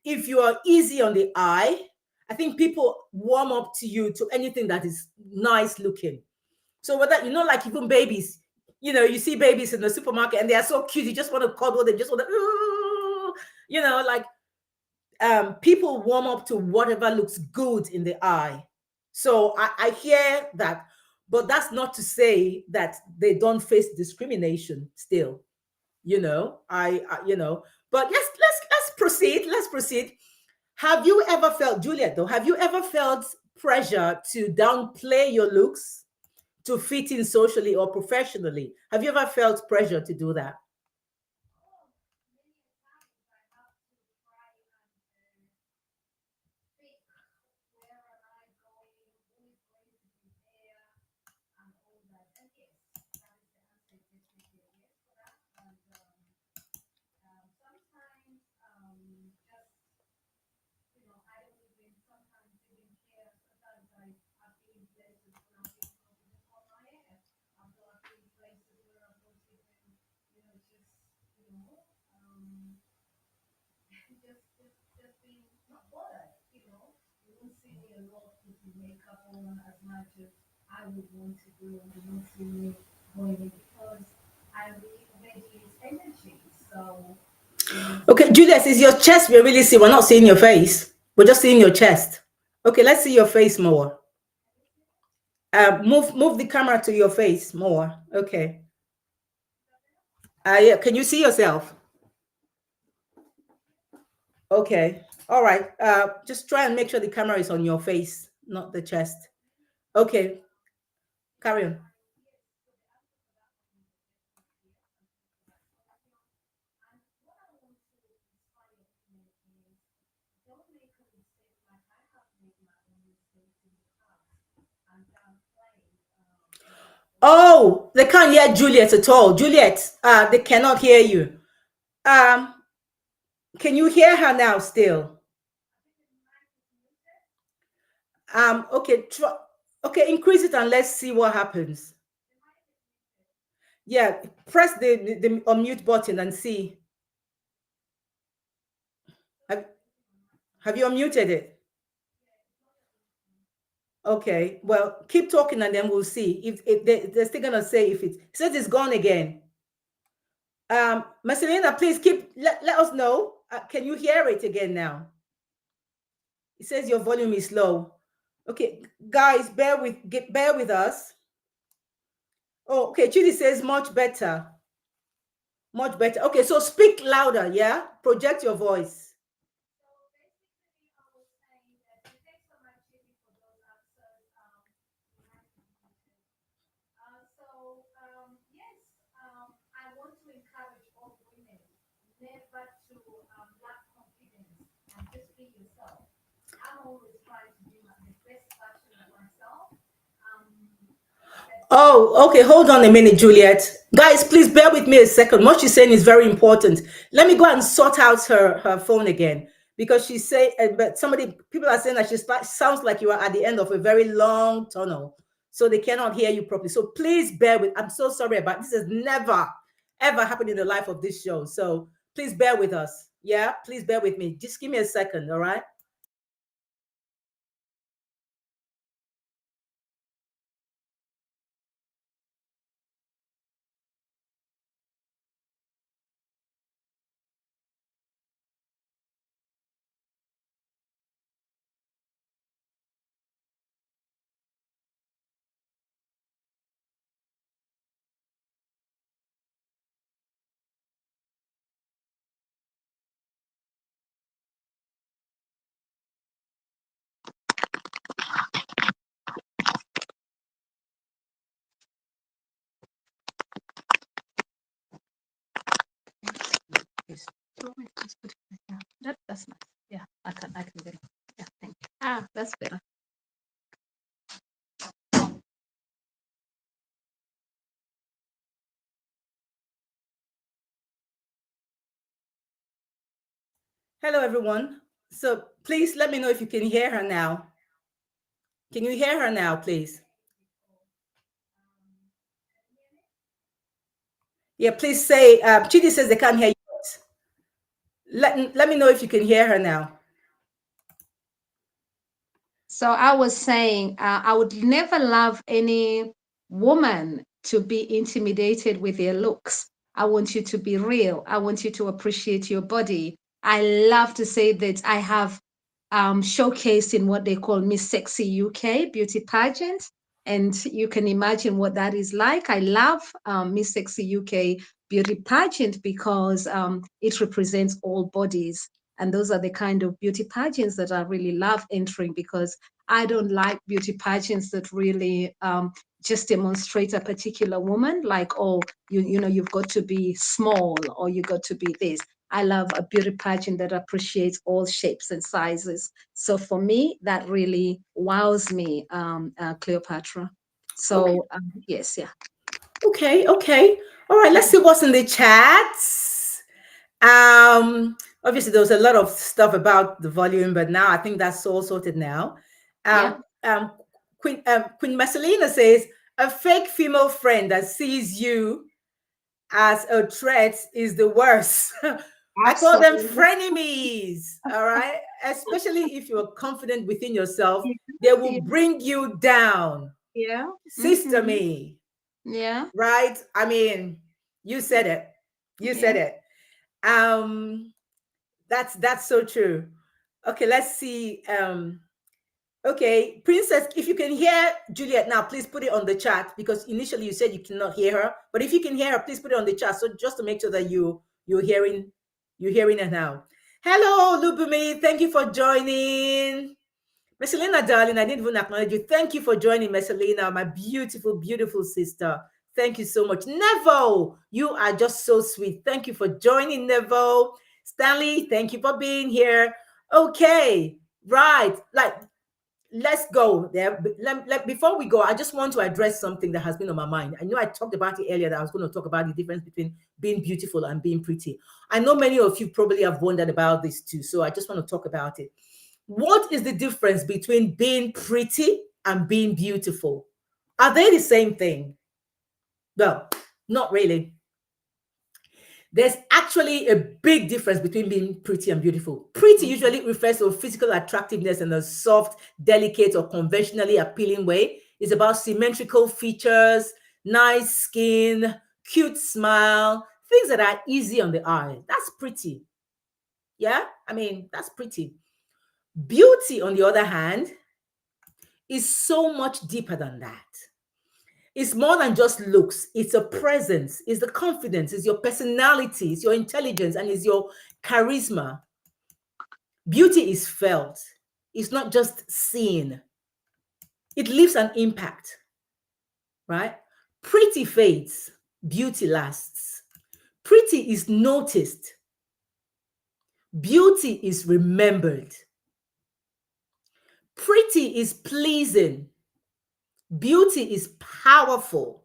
Speaker 2: if you are easy on the eye, I think people warm up to you to anything that is nice looking. So whether, like even babies, You know, you see babies in the supermarket and they are so cute. You just want to cuddle them, just want to, you know, like people warm up to whatever looks good in the eye. So I hear that, but that's not to say that they don't face discrimination still. You know, you know, but let's proceed. Let's proceed. Have you ever felt, Juliet, though, have you ever felt pressure to downplay your looks to fit in socially or professionally? Have you ever felt pressure to do that? Okay, Julius, is your chest we really see? We're not seeing your face. We're just seeing your chest. Okay, let's see your face more. Move the camera to your face more. Okay. Yeah, can you see yourself? Okay. All right. Just try and make sure the camera is on your face, not the chest. Okay. Carry on. Oh, they can't hear Juliet at all. Juliet, they cannot hear you. Um, can you hear her now still? Okay, okay, increase it and let's see what happens. Yeah, press the unmute button and see. Have you unmuted it? Okay, well, keep talking and then we'll see if they're still gonna say if it says it's gone again. Marcelina, please let us know. Can you hear it again now? It says your volume is low. Okay, guys, bear with us. Oh, okay. Chidi says much better. Much better. Okay, so speak louder, yeah? Project your voice. Oh, okay. Hold on a minute, Juliet. Guys, please bear with me a second. What she's saying is very important. Let me go and sort out her phone again because she say, but people are saying that she sounds like you are at the end of a very long tunnel, so they cannot hear you properly. So please bear with. I'm so sorry about this. Has never ever happened in the life of this show. So please bear with us. Yeah, please bear with me. Just give me a second. All right.
Speaker 3: That's nice. Yeah, I can get it. Yeah, thank you. Ah, that's better.
Speaker 2: Hello, everyone. So please let me know if you can hear her now. Can you hear her now, please? Yeah, please say, Chidi says they can't hear you. Let me know if you can hear her now.
Speaker 3: So I was saying, I would never love any woman to be intimidated with their looks. I want you to be real. I want you to appreciate your body. I love to say that I have showcased in what they call Miss Sexy UK beauty pageant. And you can imagine what that is like. I love Miss Sexy UK beauty pageant because it represents all bodies. And those are the kind of beauty pageants that I really love entering, because I don't like beauty pageants that really just demonstrate a particular woman, like, oh, you know, you've got to be small or you got to be this. I love a beauty pageant that appreciates all shapes and sizes. So for me, that really wows me, Cleopatra.
Speaker 2: Okay.
Speaker 3: So yes, yeah.
Speaker 2: Okay. Okay. All right. Let's see what's in the chats. Obviously, there was a lot of stuff about the volume, but now I think that's all sorted now.
Speaker 3: Yeah.
Speaker 2: Queen Marcelina says a fake female friend that sees you as a threat is the worst. I call them
Speaker 3: Absolutely.
Speaker 2: frenemies. All right. Especially if you're confident within yourself,
Speaker 3: Yeah.
Speaker 2: they will
Speaker 3: Yeah.
Speaker 2: bring you down.
Speaker 3: Yeah.
Speaker 2: Sister
Speaker 3: Mm-hmm.
Speaker 2: me.
Speaker 3: Yeah.
Speaker 2: Right? I mean, you said it. You
Speaker 3: Yeah.
Speaker 2: said it. Um, that's so true. Okay, let's see. Okay, Princess, if you can hear Juliet now, please put it on the chat, because initially you said you cannot hear her. But if you can hear her, please put it on the chat. So just to make sure that you're hearing her now. Hello, Lubumi. Thank you for joining. Messelina, darling, I didn't even acknowledge you. Thank you for joining, Messelina, my beautiful, beautiful sister. Thank you so much. Neville, you are just so sweet. Thank you for joining, Neville. Stanley, thank you for being here. Okay, right. Like, let's go there. Before we go, I just want to address something that has been on my mind. I know I talked about it earlier, that I was going to talk about the difference between being beautiful and being pretty. I know many of you probably have wondered about this too, so I just want to talk about it. What is the difference between being pretty and being beautiful? Are they the same thing? No, not really. There's actually a big difference between being pretty and beautiful. Pretty usually refers to physical attractiveness in a soft, delicate, or conventionally appealing way. It's about symmetrical features, nice skin, cute smile, things that are easy on the eye. That's pretty. Yeah? I mean, that's pretty. Beauty, on the other hand, is so much deeper than that. It's more than just looks. It's a presence, it's the confidence, it's your personality, it's your intelligence, and it's your charisma. Beauty is felt, it's not just seen. It leaves an impact, right? Pretty fades, beauty lasts. Pretty is noticed, beauty is remembered. Pretty is pleasing, beauty is powerful.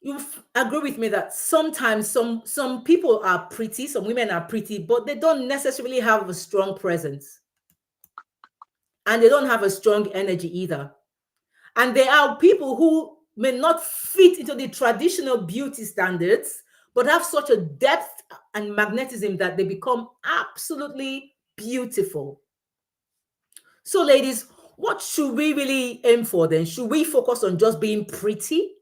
Speaker 2: You agree with me that sometimes some people are pretty, some women are pretty, but they don't necessarily have a strong presence, and they don't have a strong energy either. And there are people who may not fit into the traditional beauty standards, but have such a depth and magnetism that they become absolutely beautiful. So, ladies, what should we really aim for then? Should we focus on just being pretty,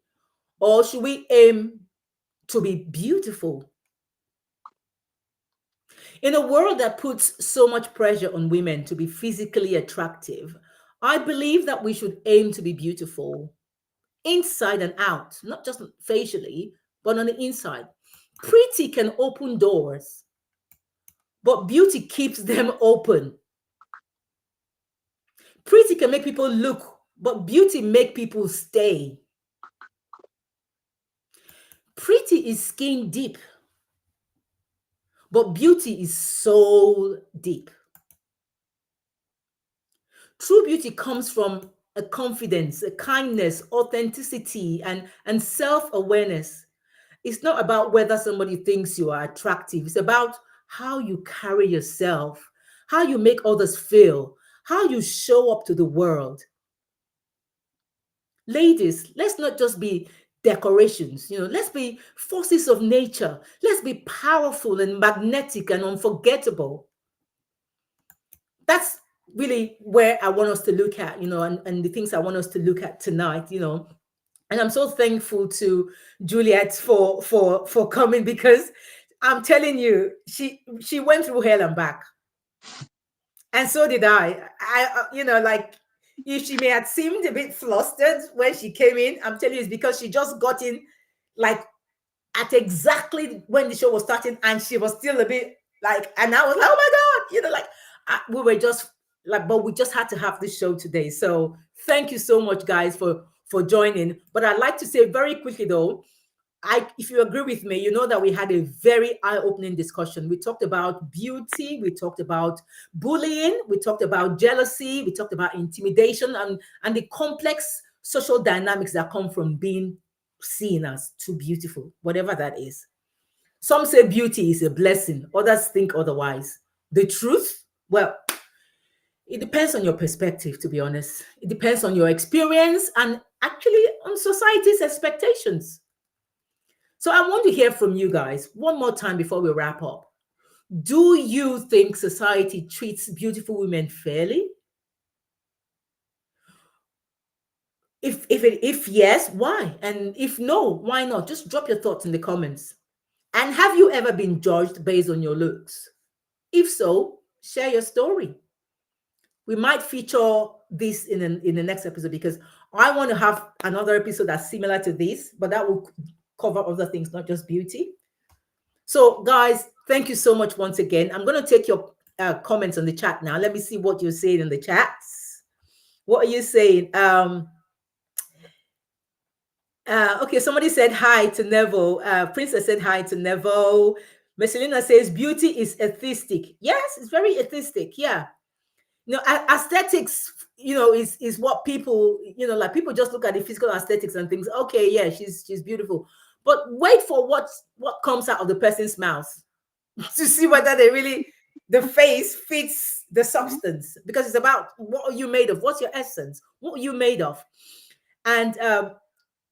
Speaker 2: or should we aim to be beautiful? In a world that puts so much pressure on women to be physically attractive, I believe that we should aim to be beautiful inside and out, not just facially, but on the inside. Pretty can open doors, but beauty keeps them open. Pretty can make people look, but beauty make people stay. Pretty is skin deep, but beauty is soul deep. True beauty comes from a confidence, a kindness, authenticity, and self-awareness. It's not about whether somebody thinks you are attractive. It's about how you carry yourself, how you make others feel, how you show up to the world. Ladies, let's not just be decorations, let's be forces of nature. Let's be powerful and magnetic and unforgettable. That's really where I want us to look at, and the things I want us to look at tonight. And I'm so thankful to Juliet for coming, because I'm telling you, she went through hell and back, and so did like, if she may have seemed a bit flustered when she came in, I'm telling you, it's because she just got in like at exactly when the show was starting, and she was still a bit like, and I was like, oh my god, like we were just like, but we just had to have this show today. So thank you so much, guys, for joining. But I'd like to say very quickly though, if you agree with me, you know that we had a very eye-opening discussion. We talked about beauty, we talked about bullying, we talked about jealousy, we talked about intimidation, and the complex social dynamics that come from being seen as too beautiful, whatever that is. Some say beauty is a blessing, others think otherwise. The truth, well, it depends on your perspective, to be honest. It depends on your experience and actually on society's expectations. So I want to hear from you guys one more time before we wrap up. Do you think society treats beautiful women fairly? If yes, why? And if no, why not? Just drop your thoughts in the comments. And have you ever been judged based on your looks? If so, share your story. We might feature this in the next episode, because I want to have another episode that's similar to this, but that will cover other things, not just beauty. So, guys, thank you so much once again. I'm going to take your comments on the chat now. Let me see what you're saying in the chats. What are you saying? Okay, somebody said hi to Neville. Princess said hi to Neville. Messelina says beauty is aesthetic. Yes, it's very aesthetic. Yeah. Aesthetics, is what people, like, people just look at the physical aesthetics and things. Okay, yeah, she's beautiful. But wait for what comes out of the person's mouth to see whether the face fits the substance, because it's about what are you made of? What's your essence? What are you made of? And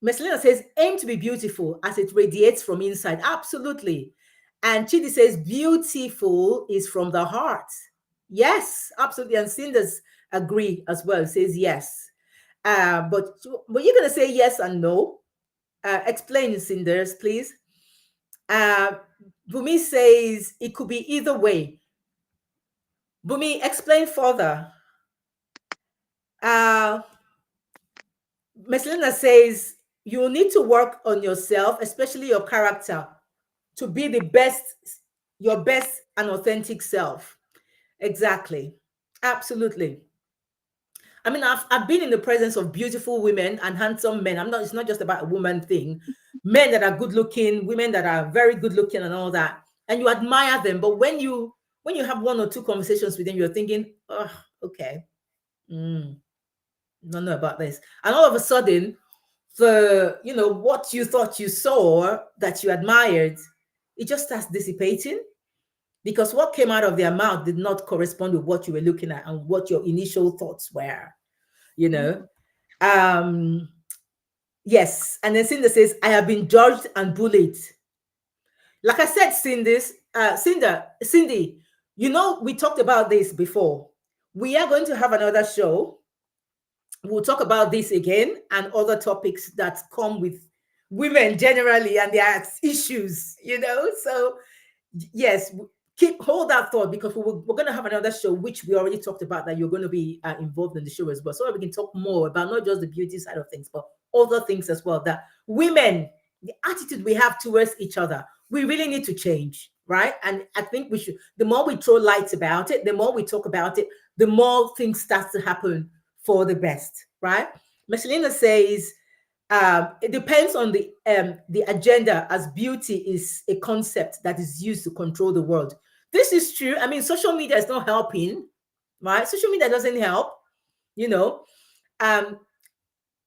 Speaker 2: Messelina says, aim to be beautiful as it radiates from inside. Absolutely. And Chidi says, beautiful is from the heart. Yes, absolutely. And Cinders agree as well, says yes. But you're going to say yes and no. Explain, Cinders, please. Bumi says it could be either way. Bumi, explain further. Messelina says you need to work on yourself, especially your character, to be your best and authentic self. Exactly. Absolutely. I mean, I've been in the presence of beautiful women and handsome men. It's not just about a woman thing. Men that are good looking, women that are very good looking and all that. And you admire them. But when you have one or two conversations with them, you're thinking, oh, okay. Don't know about this. And all of a sudden, what you thought you saw that you admired, it just starts dissipating, because what came out of their mouth did not correspond with what you were looking at and what your initial thoughts were, Yes. And then Cinda says, I have been judged and bullied. Like I said, Cindy, we talked about this before. We are going to have another show. We'll talk about this again and other topics that come with women generally and their issues, So yes, hold that thought, because we're going to have another show, which we already talked about, that you're going to be involved in the show as well, so we can talk more about not just the beauty side of things, but other things as well, that women, the attitude we have towards each other, we really need to change, right? And I think we should, the more we throw light about it, the more we talk about it, the more things start to happen for the best, right? Messelina says, it depends on the agenda, as beauty is a concept that is used to control the world. This is true. I mean, social media is not helping, right? Social media doesn't help,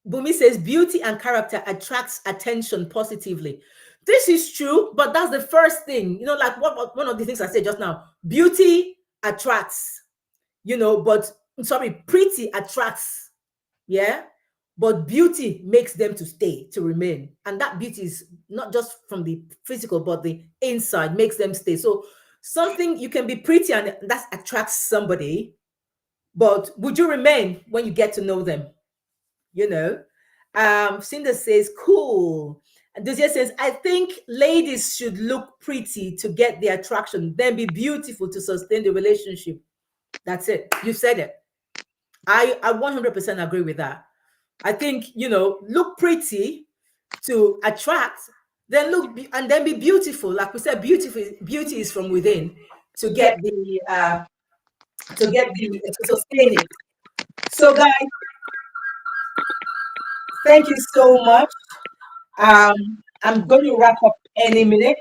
Speaker 2: Bumi says beauty and character attracts attention positively. This is true, but that's the first thing, like one of the things I said just now. Beauty attracts, pretty attracts, yeah. But beauty makes them to remain. And that beauty is not just from the physical, but the inside makes them stay. So something, you can be pretty and that attracts somebody, but would you remain when you get to know them? Cinda says, cool. And Dozier says, I think ladies should look pretty to get the attraction, then be beautiful to sustain the relationship. That's it. You said it. I 100% agree with that. I think, look pretty to attract, then and then be beautiful. Like we said, beauty is from within to get to sustain it. So guys, thank you so much. I'm going to wrap up any minute.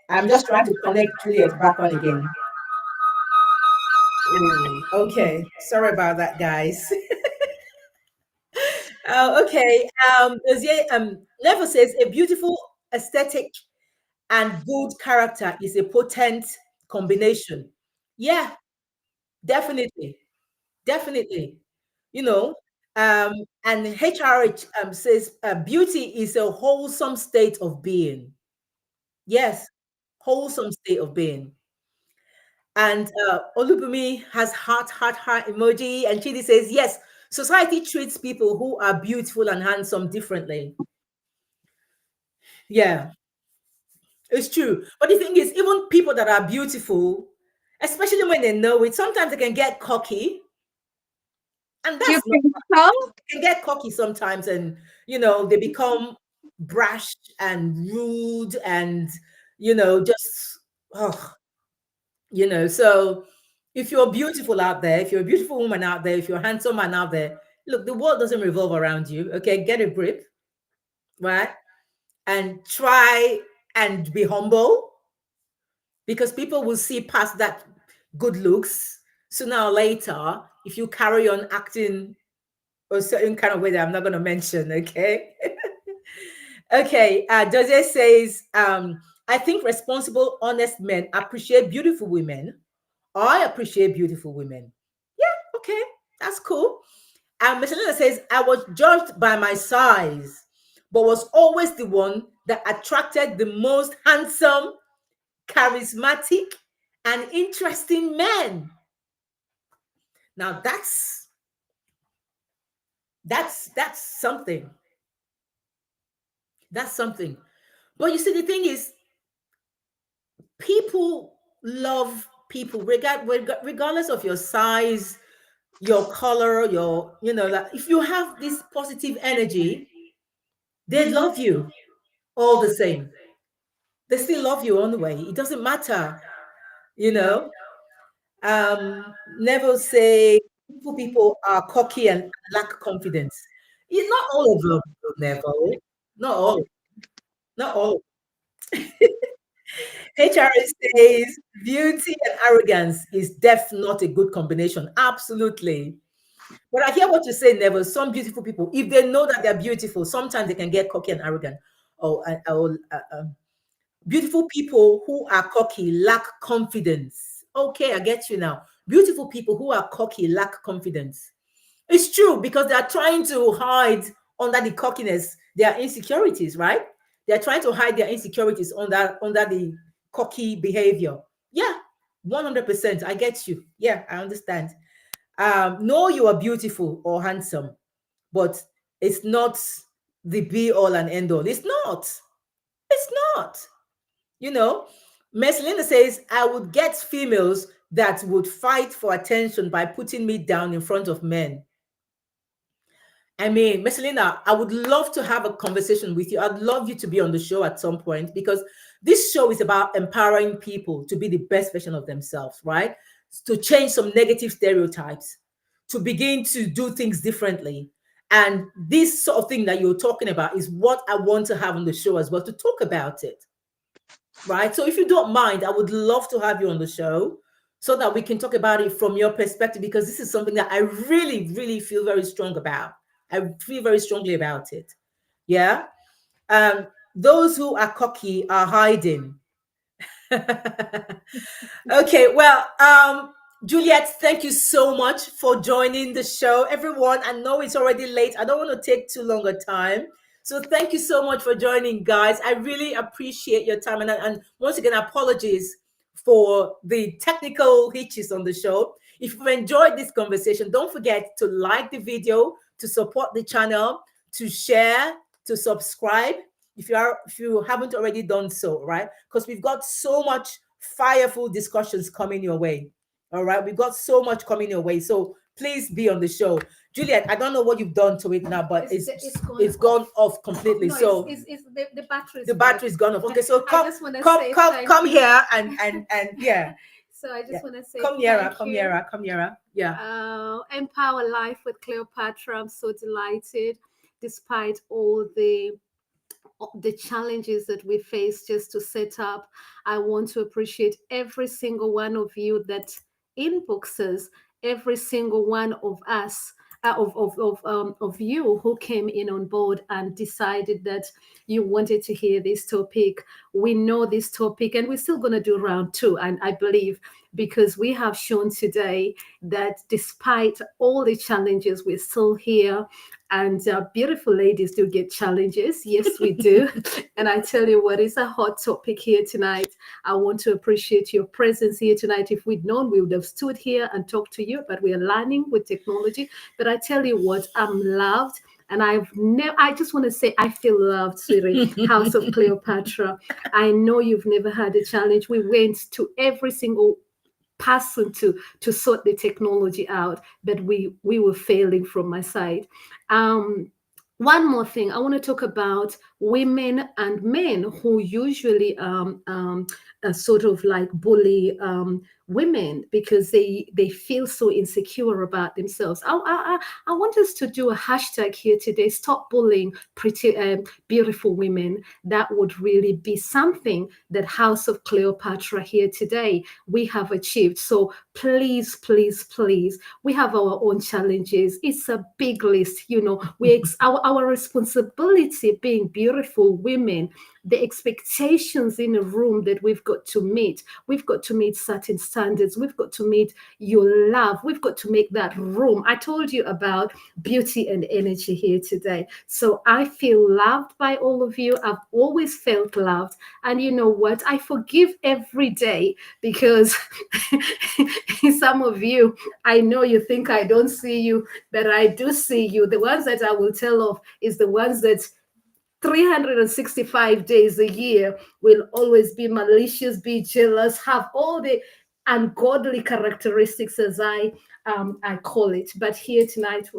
Speaker 2: I'm just trying to connect Juliet back on again. Ooh, okay, sorry about that, guys. Okay. Never says a beautiful aesthetic and good character is a potent combination. Yeah, definitely, definitely. You know, and HRH says beauty is a wholesome state of being. Yes, wholesome state of being. And Olubumi has heart emoji, and Chidi says yes. Society treats people who are beautiful and handsome differently. Yeah, it's true. But the thing is, even people that are beautiful, especially when they know it, sometimes they can get cocky. And
Speaker 3: Do you
Speaker 2: that's not,
Speaker 3: think so?
Speaker 2: they can get cocky sometimes, and they become brash and rude and just oh, so if you're beautiful out there, if you're a beautiful woman out there, if you're a handsome man out there, look, the world doesn't revolve around you. Okay, get a grip, right? And try and be humble, because people will see past that good looks sooner or later if you carry on acting a certain kind of way that I'm not going to mention. Okay. Okay. Jose says, I think responsible, honest men appreciate beautiful women. I appreciate beautiful women. Yeah. Okay. That's cool. And Miss Elena says, I was judged by my size, but was always the one that attracted the most handsome, charismatic, and interesting men. Now that's something. That's something. But you see, the thing is, people love people regardless of your size, your color, like if you have this positive energy, they love you all the same. They still love you anyway. It doesn't matter, you know. Never say people are cocky and lack confidence. Not all of them, never. Not all. Not all. HRS says beauty and arrogance is definitely not a good combination. Absolutely. But I hear what you say, Never. Some beautiful people, if they know that they're beautiful, sometimes they can get cocky and arrogant. Oh, beautiful people who are cocky lack confidence. Okay, I get you now. Beautiful people who are cocky lack confidence. It's true, because they are trying to hide under the cockiness their insecurities, right? They're trying to hide their insecurities under the cocky behavior. Yeah, 100%. I get you. Yeah, I understand. Know you are beautiful or handsome, but it's not the be all and end all. It's not. It's not. You know, Miss Linda says, I would get females that would fight for attention by putting me down in front of men. I mean, Miss Lena, I would love to have a conversation with you. I'd love you to be on the show at some point, because this show is about empowering people to be the best version of themselves, right? To change some negative stereotypes, to begin to do things differently. And this sort of thing that you're talking about is what I want to have on the show as well, to talk about it, right? So if you don't mind, I would love to have you on the show so that we can talk about it from your perspective, because this is something that I really, really feel very strong about. I feel very strongly about it. Yeah. Those who are cocky are hiding. Okay. Well, Juliet, thank you so much for joining the show. Everyone, I know it's already late. I don't want to take too long a time. So thank you so much for joining, guys. I really appreciate your time. And once again, apologies for the technical hitches on the show. If you've enjoyed this conversation, don't forget to like the video, to support the channel, to share, to subscribe if you haven't already done so, right? Because we've got so much fireful discussions coming your way. All right, we've got so much coming your way. So please be on the show. Juliet, I don't know what you've done to it now, but it's gone off completely.
Speaker 3: No,
Speaker 2: so
Speaker 3: it's the battery.
Speaker 2: The battery's gone off. Okay, so
Speaker 3: I just wanna
Speaker 2: come,
Speaker 3: say
Speaker 2: come,
Speaker 3: thank
Speaker 2: come
Speaker 3: you.
Speaker 2: here and yeah.
Speaker 3: So I just want to say
Speaker 2: Come nearer,
Speaker 3: thank
Speaker 2: come
Speaker 3: you.
Speaker 2: nearer, come nearer. Yeah.
Speaker 3: Empower Life with Cleopatra. I'm so delighted, despite all the challenges that we face just to set up. I want to appreciate every single one of you that inboxes, every single one of us. Of you who came in on board and decided that you wanted to hear this topic. We know this topic, and we're still going to do round two. And I believe because we have shown today that despite all the challenges, we're still here. And beautiful ladies do get challenges. Yes, we do. And I tell you what, it's a hot topic here tonight. I want to appreciate your presence here tonight. If we'd known, we would have stood here and talked to you, but we are learning with technology. But I tell you what, I'm loved. And I just want to say, I feel loved, sweetie. House of Cleopatra. I know you've never had a challenge. We went to every single person to sort the technology out, but we were failing from my side. One more thing, I want to talk about women and men who usually sort of like bully women because they feel so insecure about themselves. I want us to do a hashtag here today, stop bullying pretty beautiful women. That would really be something that House of Cleopatra here today we have achieved. So please, please, please, we have our own challenges. It's a big list, you know. Our responsibility being beautiful women, the expectations in a room that we've got to meet. We've got to meet certain standards. We've got to meet your love. We've got to make that room. I told you about beauty and energy here today. So I feel loved by all of you. I've always felt loved. And you know what? I forgive every day because some of you, I know you think I don't see you, but I do see you. The ones that I will tell of is the ones that 365 days a year will always be malicious, be jealous, have all the ungodly characteristics, as I call it. But here tonight,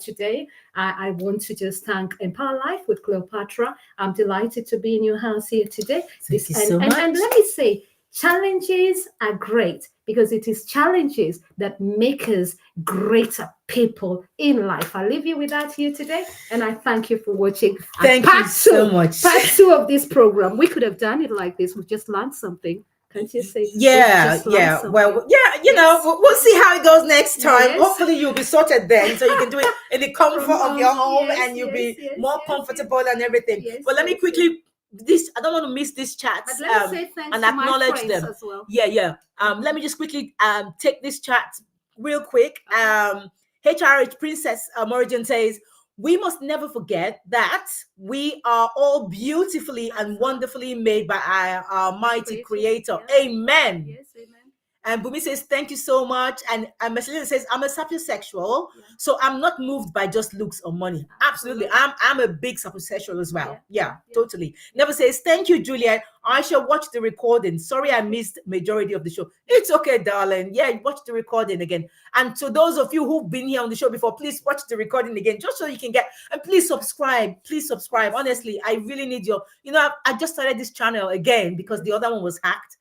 Speaker 3: today, I want to just thank Empower Life with Cleopatra. I'm delighted to be in your house here today.
Speaker 2: Thank you so much.
Speaker 3: And let me say, challenges are great because it is challenges that make us greater people in life. I leave you with that here today, and I thank you for watching.
Speaker 2: Thank you so much.
Speaker 3: Part two of this program. We could have done it like this. We've just learned something. Can't you say?
Speaker 2: Yeah. Well, yeah, you know, we'll see how it goes next time.
Speaker 3: Yes.
Speaker 2: Hopefully you'll be sorted then, so you can do it in the comfort of your home,
Speaker 3: Yes,
Speaker 2: and you'll
Speaker 3: yes,
Speaker 2: be more comfortable and everything.
Speaker 3: Yes,
Speaker 2: But let me quickly, I don't want to miss these chats,
Speaker 3: But let me say thanks
Speaker 2: and
Speaker 3: to my
Speaker 2: acknowledge
Speaker 3: friends
Speaker 2: them.
Speaker 3: as well.
Speaker 2: Yeah. Let me just quickly take this chat real quick. HRH Princess Origin says, we must never forget that we are all beautifully and wonderfully made by our mighty creator.
Speaker 3: Yeah.
Speaker 2: Amen.
Speaker 3: Yes, amen.
Speaker 2: And Bumi says, thank you so much. And Marcelina says, I'm a sapiosexual, so I'm not moved by just looks or money. Absolutely. I'm a big sapiosexual as well. Yeah, totally. Never says, thank you, Juliet. I shall watch the recording. Sorry, I missed majority of the show. It's okay, darling. Yeah, watch the recording again. And to those of you who've been here on the show before, please watch the recording again, just so you can get, and please subscribe. Please subscribe. Honestly, I really need your, I just started this channel again because the other one was hacked.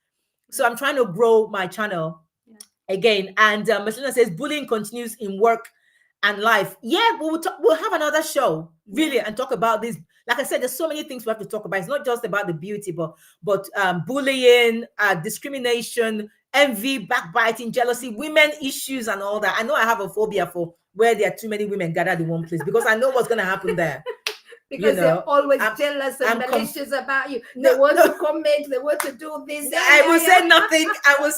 Speaker 2: So I'm trying to grow my channel again. And Marcelina says, bullying continues in work and life. Yeah, we'll have another show, really, and talk about this. Like I said, there's so many things we have to talk about. It's not just about the beauty, but bullying, discrimination, envy, backbiting, jealousy, women issues, and all that. I know I have a phobia for where there are too many women gathered in one place because I know what's going to happen there.
Speaker 3: Because they're always jealous and malicious about you. They want to comment. They want to do this.
Speaker 2: I will say nothing. I will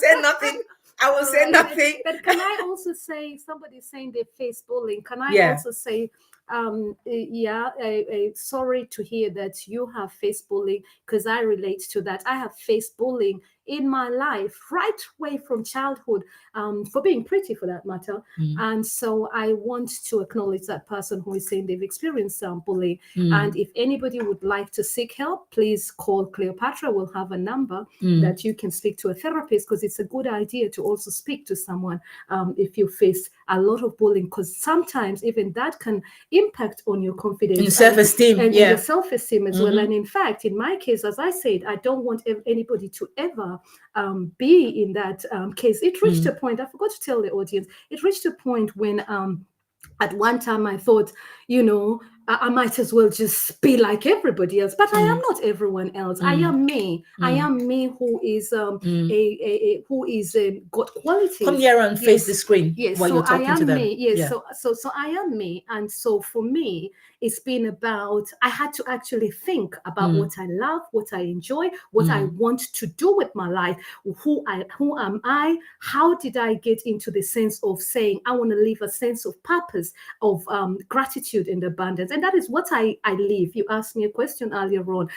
Speaker 2: say nothing.
Speaker 3: But can I also say, somebody's saying they face bullying. Can I also say, sorry to hear that you have faced bullying, because I relate to that. I have faced bullying in my life, right way from childhood, for being pretty for that matter. And so I want to acknowledge that person who is saying they've experienced bullying. And if anybody would like to seek help, please call Cleopatra. We'll have a number that you can speak to a therapist, because it's a good idea to also speak to someone if you face a lot of bullying, because sometimes even that can impact on your confidence
Speaker 2: and self-esteem,
Speaker 3: and your self-esteem as well. And in fact, in my case, as I said, I don't want anybody to ever be in that case. It reached a point, I forgot to tell the audience, it reached a point when at one time I thought, I might as well just be like everybody else, but I am not everyone else. I am me. I am me who is who is got qualities.
Speaker 2: Come here and face the screen while
Speaker 3: so
Speaker 2: you're talking
Speaker 3: I am
Speaker 2: to them.
Speaker 3: me. Yes, so I am me, and so for me, it's been about, I had to actually think about what I love, what I enjoy, what I want to do with my life. Who am I? How did I get into the sense of saying I want to live a sense of purpose, of gratitude and abundance? And that is what I live. You asked me a question earlier on.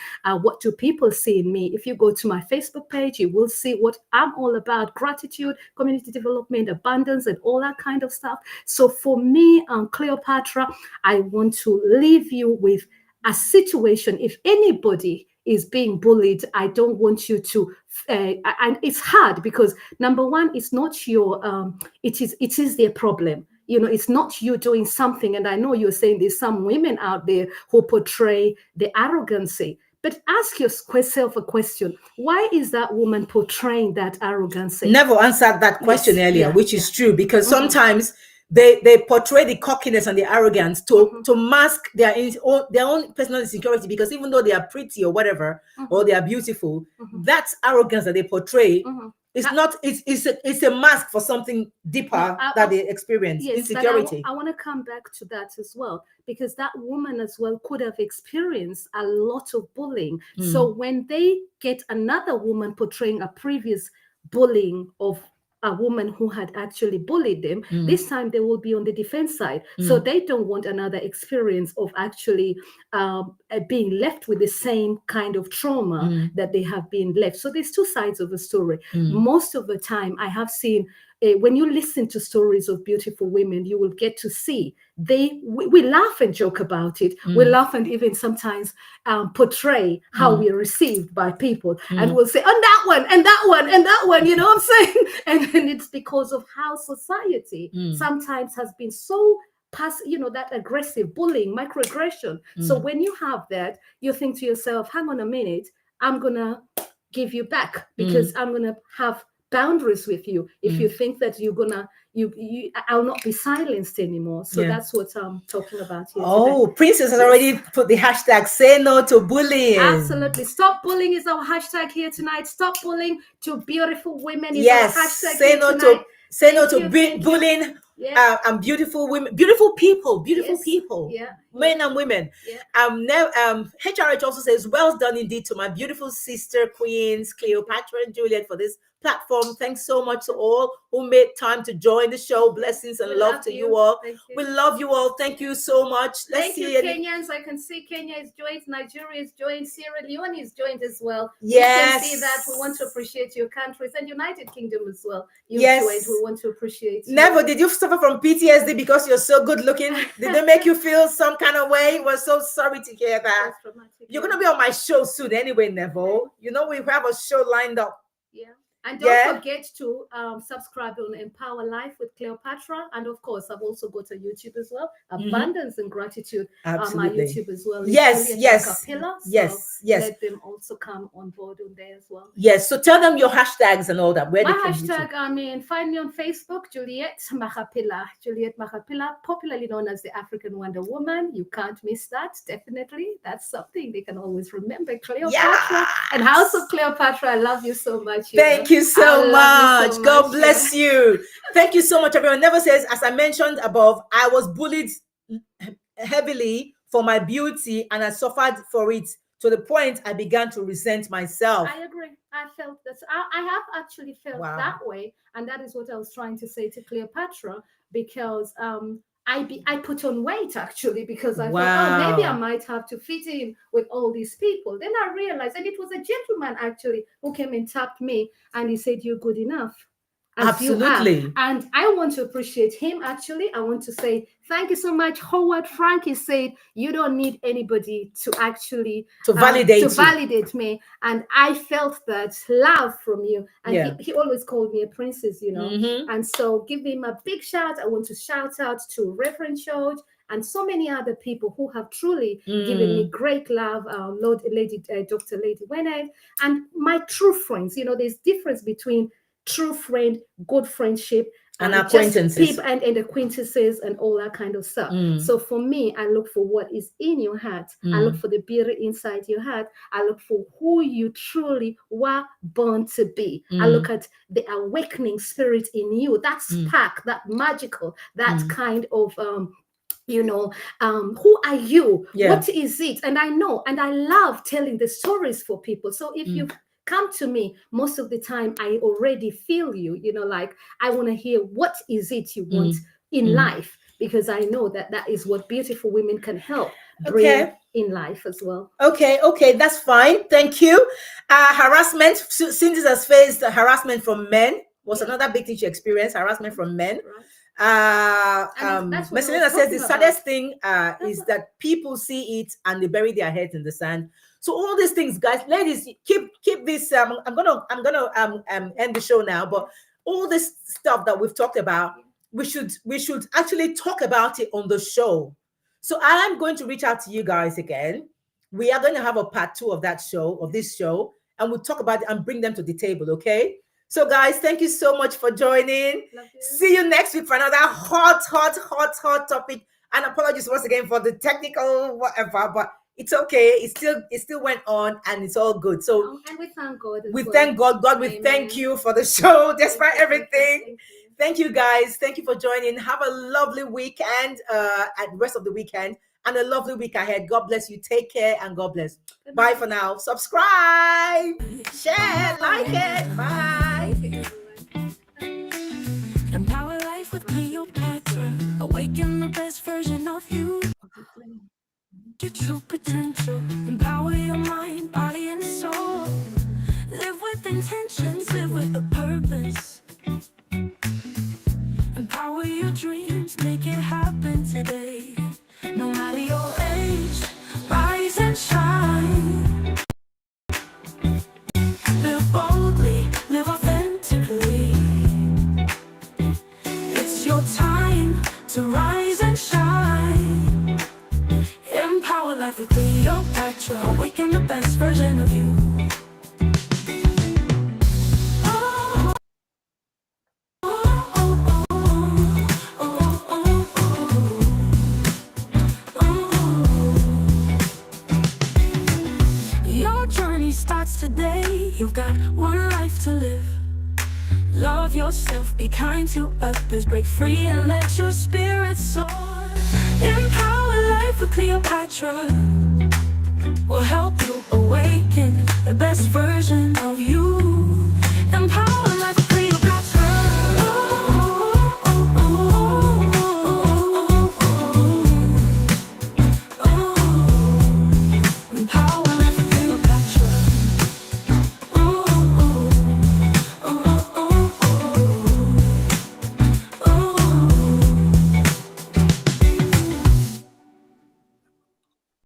Speaker 3: What do people see in me? If you go to my Facebook page, you will see what I'm all about: gratitude, community development, abundance, and all that kind of stuff. So for me, Cleopatra, I want to leave you with a situation. If anybody is being bullied, I don't want you to, and it's hard because number one, it's not your, it is their problem. It's not you doing something. And I know you're saying there's some women out there who portray the arrogancy. But ask yourself a question. Why is that woman portraying that arrogancy?
Speaker 2: Never answered that question earlier, which is true, because sometimes they portray the cockiness and the arrogance to mask their own personal insecurity, because even though they are pretty or whatever, or they are beautiful, that arrogance that they portray it's not. It's a mask for something deeper that they experience.
Speaker 3: Yes,
Speaker 2: insecurity.
Speaker 3: I want to come back to that as well, because that woman as well could have experienced a lot of bullying. So when they get another woman portraying a previous bullying of a woman who had actually bullied them, this time they will be on the defense side. So they don't want another experience of actually being left with the same kind of trauma that they have been left. So there's two sides of the story. Most of the time I have seen, when you listen to stories of beautiful women, you will get to see we laugh and joke about it. We laugh and even sometimes portray how we are received by people, and we'll say, and that one, and that one, and that one, you know what I'm saying? And it's because of how society sometimes has been so that aggressive bullying, microaggression. So when you have that, you think to yourself, hang on a minute, I'm gonna give you back, because I'm gonna have boundaries with you. If you think that you're gonna I'll not be silenced anymore. So that's what I'm talking about here
Speaker 2: today. Princess has
Speaker 3: Yes.
Speaker 2: already put the hashtag say no to bullying.
Speaker 3: Absolutely. Stop bullying is our hashtag here tonight. Stop bullying to beautiful women is our hashtag
Speaker 2: say
Speaker 3: here
Speaker 2: no
Speaker 3: tonight.
Speaker 2: Say no to bullying.
Speaker 3: Yeah.
Speaker 2: And beautiful women, beautiful people,
Speaker 3: Yeah.
Speaker 2: men and women. HRH also says, well done indeed to my beautiful sister queens Cleopatra and Julliet for this platform. Thanks so much to all who made time to join the show. Blessings and love to you all. We love you all. Thank you so much.
Speaker 3: Thank you, Kenyans. I can see Kenya is joined, Nigeria is joined, Sierra Leone is joined as well.
Speaker 2: Yes.
Speaker 3: We can see that. We want to appreciate your countries, and United Kingdom as well. Joined. We want to appreciate you.
Speaker 2: Never did you suffer from PTSD because you're so good looking? Did they make you feel some kind of way? We're so sorry to hear that. You're going to be on my show soon anyway, Neville. You know, we have a show lined up.
Speaker 3: Yeah. And don't forget to subscribe on Empower Life with Cleopatra. And of course, I've also got a YouTube as well. Abundance and Gratitude. My YouTube as well.
Speaker 2: Yes.
Speaker 3: Makhapila, so
Speaker 2: yes.
Speaker 3: Let them also come on board on there as well.
Speaker 2: Yes. So tell them your hashtags and all that.
Speaker 3: My hashtag, find me on Facebook, Julliet Makhapila. Julliet Makhapila, popularly known as the African Wonder Woman. You can't miss that. Definitely. That's something they can always remember. Cleopatra and House of Cleopatra. I love you so much.
Speaker 2: Thank you so much. God bless you. Thank you so much, everyone. Never says, as I mentioned above, I was bullied heavily for my beauty, and I suffered for it to the point I began to resent myself.
Speaker 3: I agree. I felt that. I have actually felt that way, and that is what I was trying to say to Cleopatra, because I put on weight actually, because I thought, oh, maybe I
Speaker 2: Wow.
Speaker 3: might have to fit in with all these people. Then I realized, and it was a gentleman actually who came and tapped me, and he said, "You're good enough as you are."
Speaker 2: Absolutely.
Speaker 3: And I want to appreciate him actually. I want to say thank you so much. Howard Frankie said, "You don't need anybody to actually
Speaker 2: To validate you.
Speaker 3: validate me." And I felt that love from you. And
Speaker 2: Yeah.
Speaker 3: he always called me a princess, you know.
Speaker 2: Mhm.
Speaker 3: And so give him a big shout. I want to shout out to Reverend George and so many other people who have truly given me great love, Dr. Lady Wenneth, and my true friends. You know, there's difference between true friend, good friendship,
Speaker 2: And
Speaker 3: just
Speaker 2: acquaintances.
Speaker 3: people and acquaintances and all that kind of stuff. So for me, I look for what is in your heart. I look for the beauty inside your heart. I look for who you truly were born to be. I look at the awakening spirit in you, that spark, that magical, that kind of who are you?
Speaker 2: Yeah.
Speaker 3: What is it? And I know, and I love telling the stories for people. So if you come to me, most of the time I already feel you, like I want to hear what is it you want in life, because I know that that is what beautiful women can help bring in life as well.
Speaker 2: Okay, that's fine. Thank you. Harassment. Cindy has faced harassment from men. Was another big thing she experienced, harassment from men. Messelina says the saddest thing is that people see it and they bury their heads in the sand. So all these things, guys, ladies, keep this. I'm gonna end the show now, but all this stuff that we've talked about, we should actually talk about it on the show. So I am going to reach out to you guys again. We are going to have a part 2 of this show, and we'll talk about it and bring them to the table, okay? So guys, thank you so much for joining. See you next week for another hot topic. And apologies once again for the technical whatever, but it's okay. It still went on and it's all good. So
Speaker 3: and we thank God.
Speaker 2: Thank God. God, we thank you for the show despite everything. Thank you guys. Thank you for joining. Have a lovely weekend and rest of the weekend, and a lovely week ahead. God bless you. Take care and God bless. Bye for now. Subscribe, share, like it. Bye.
Speaker 1: Empower life with Cleopatra. Awaken the best version of you. Your true potential. Empower your mind, body, and soul. Live with intentions, live with a purpose. Empower your dreams, make it happen today. No matter your age, rise and shine. Live boldly, live authentically. It's your time to rise and shine. Empower life with Cleopatra. Awaken the best version of you. Your journey starts today. You've got one life to live. Love yourself, be kind to others, break free and let your spirit soar. Empower life with Cleopatra. Will help you awaken the best version of you.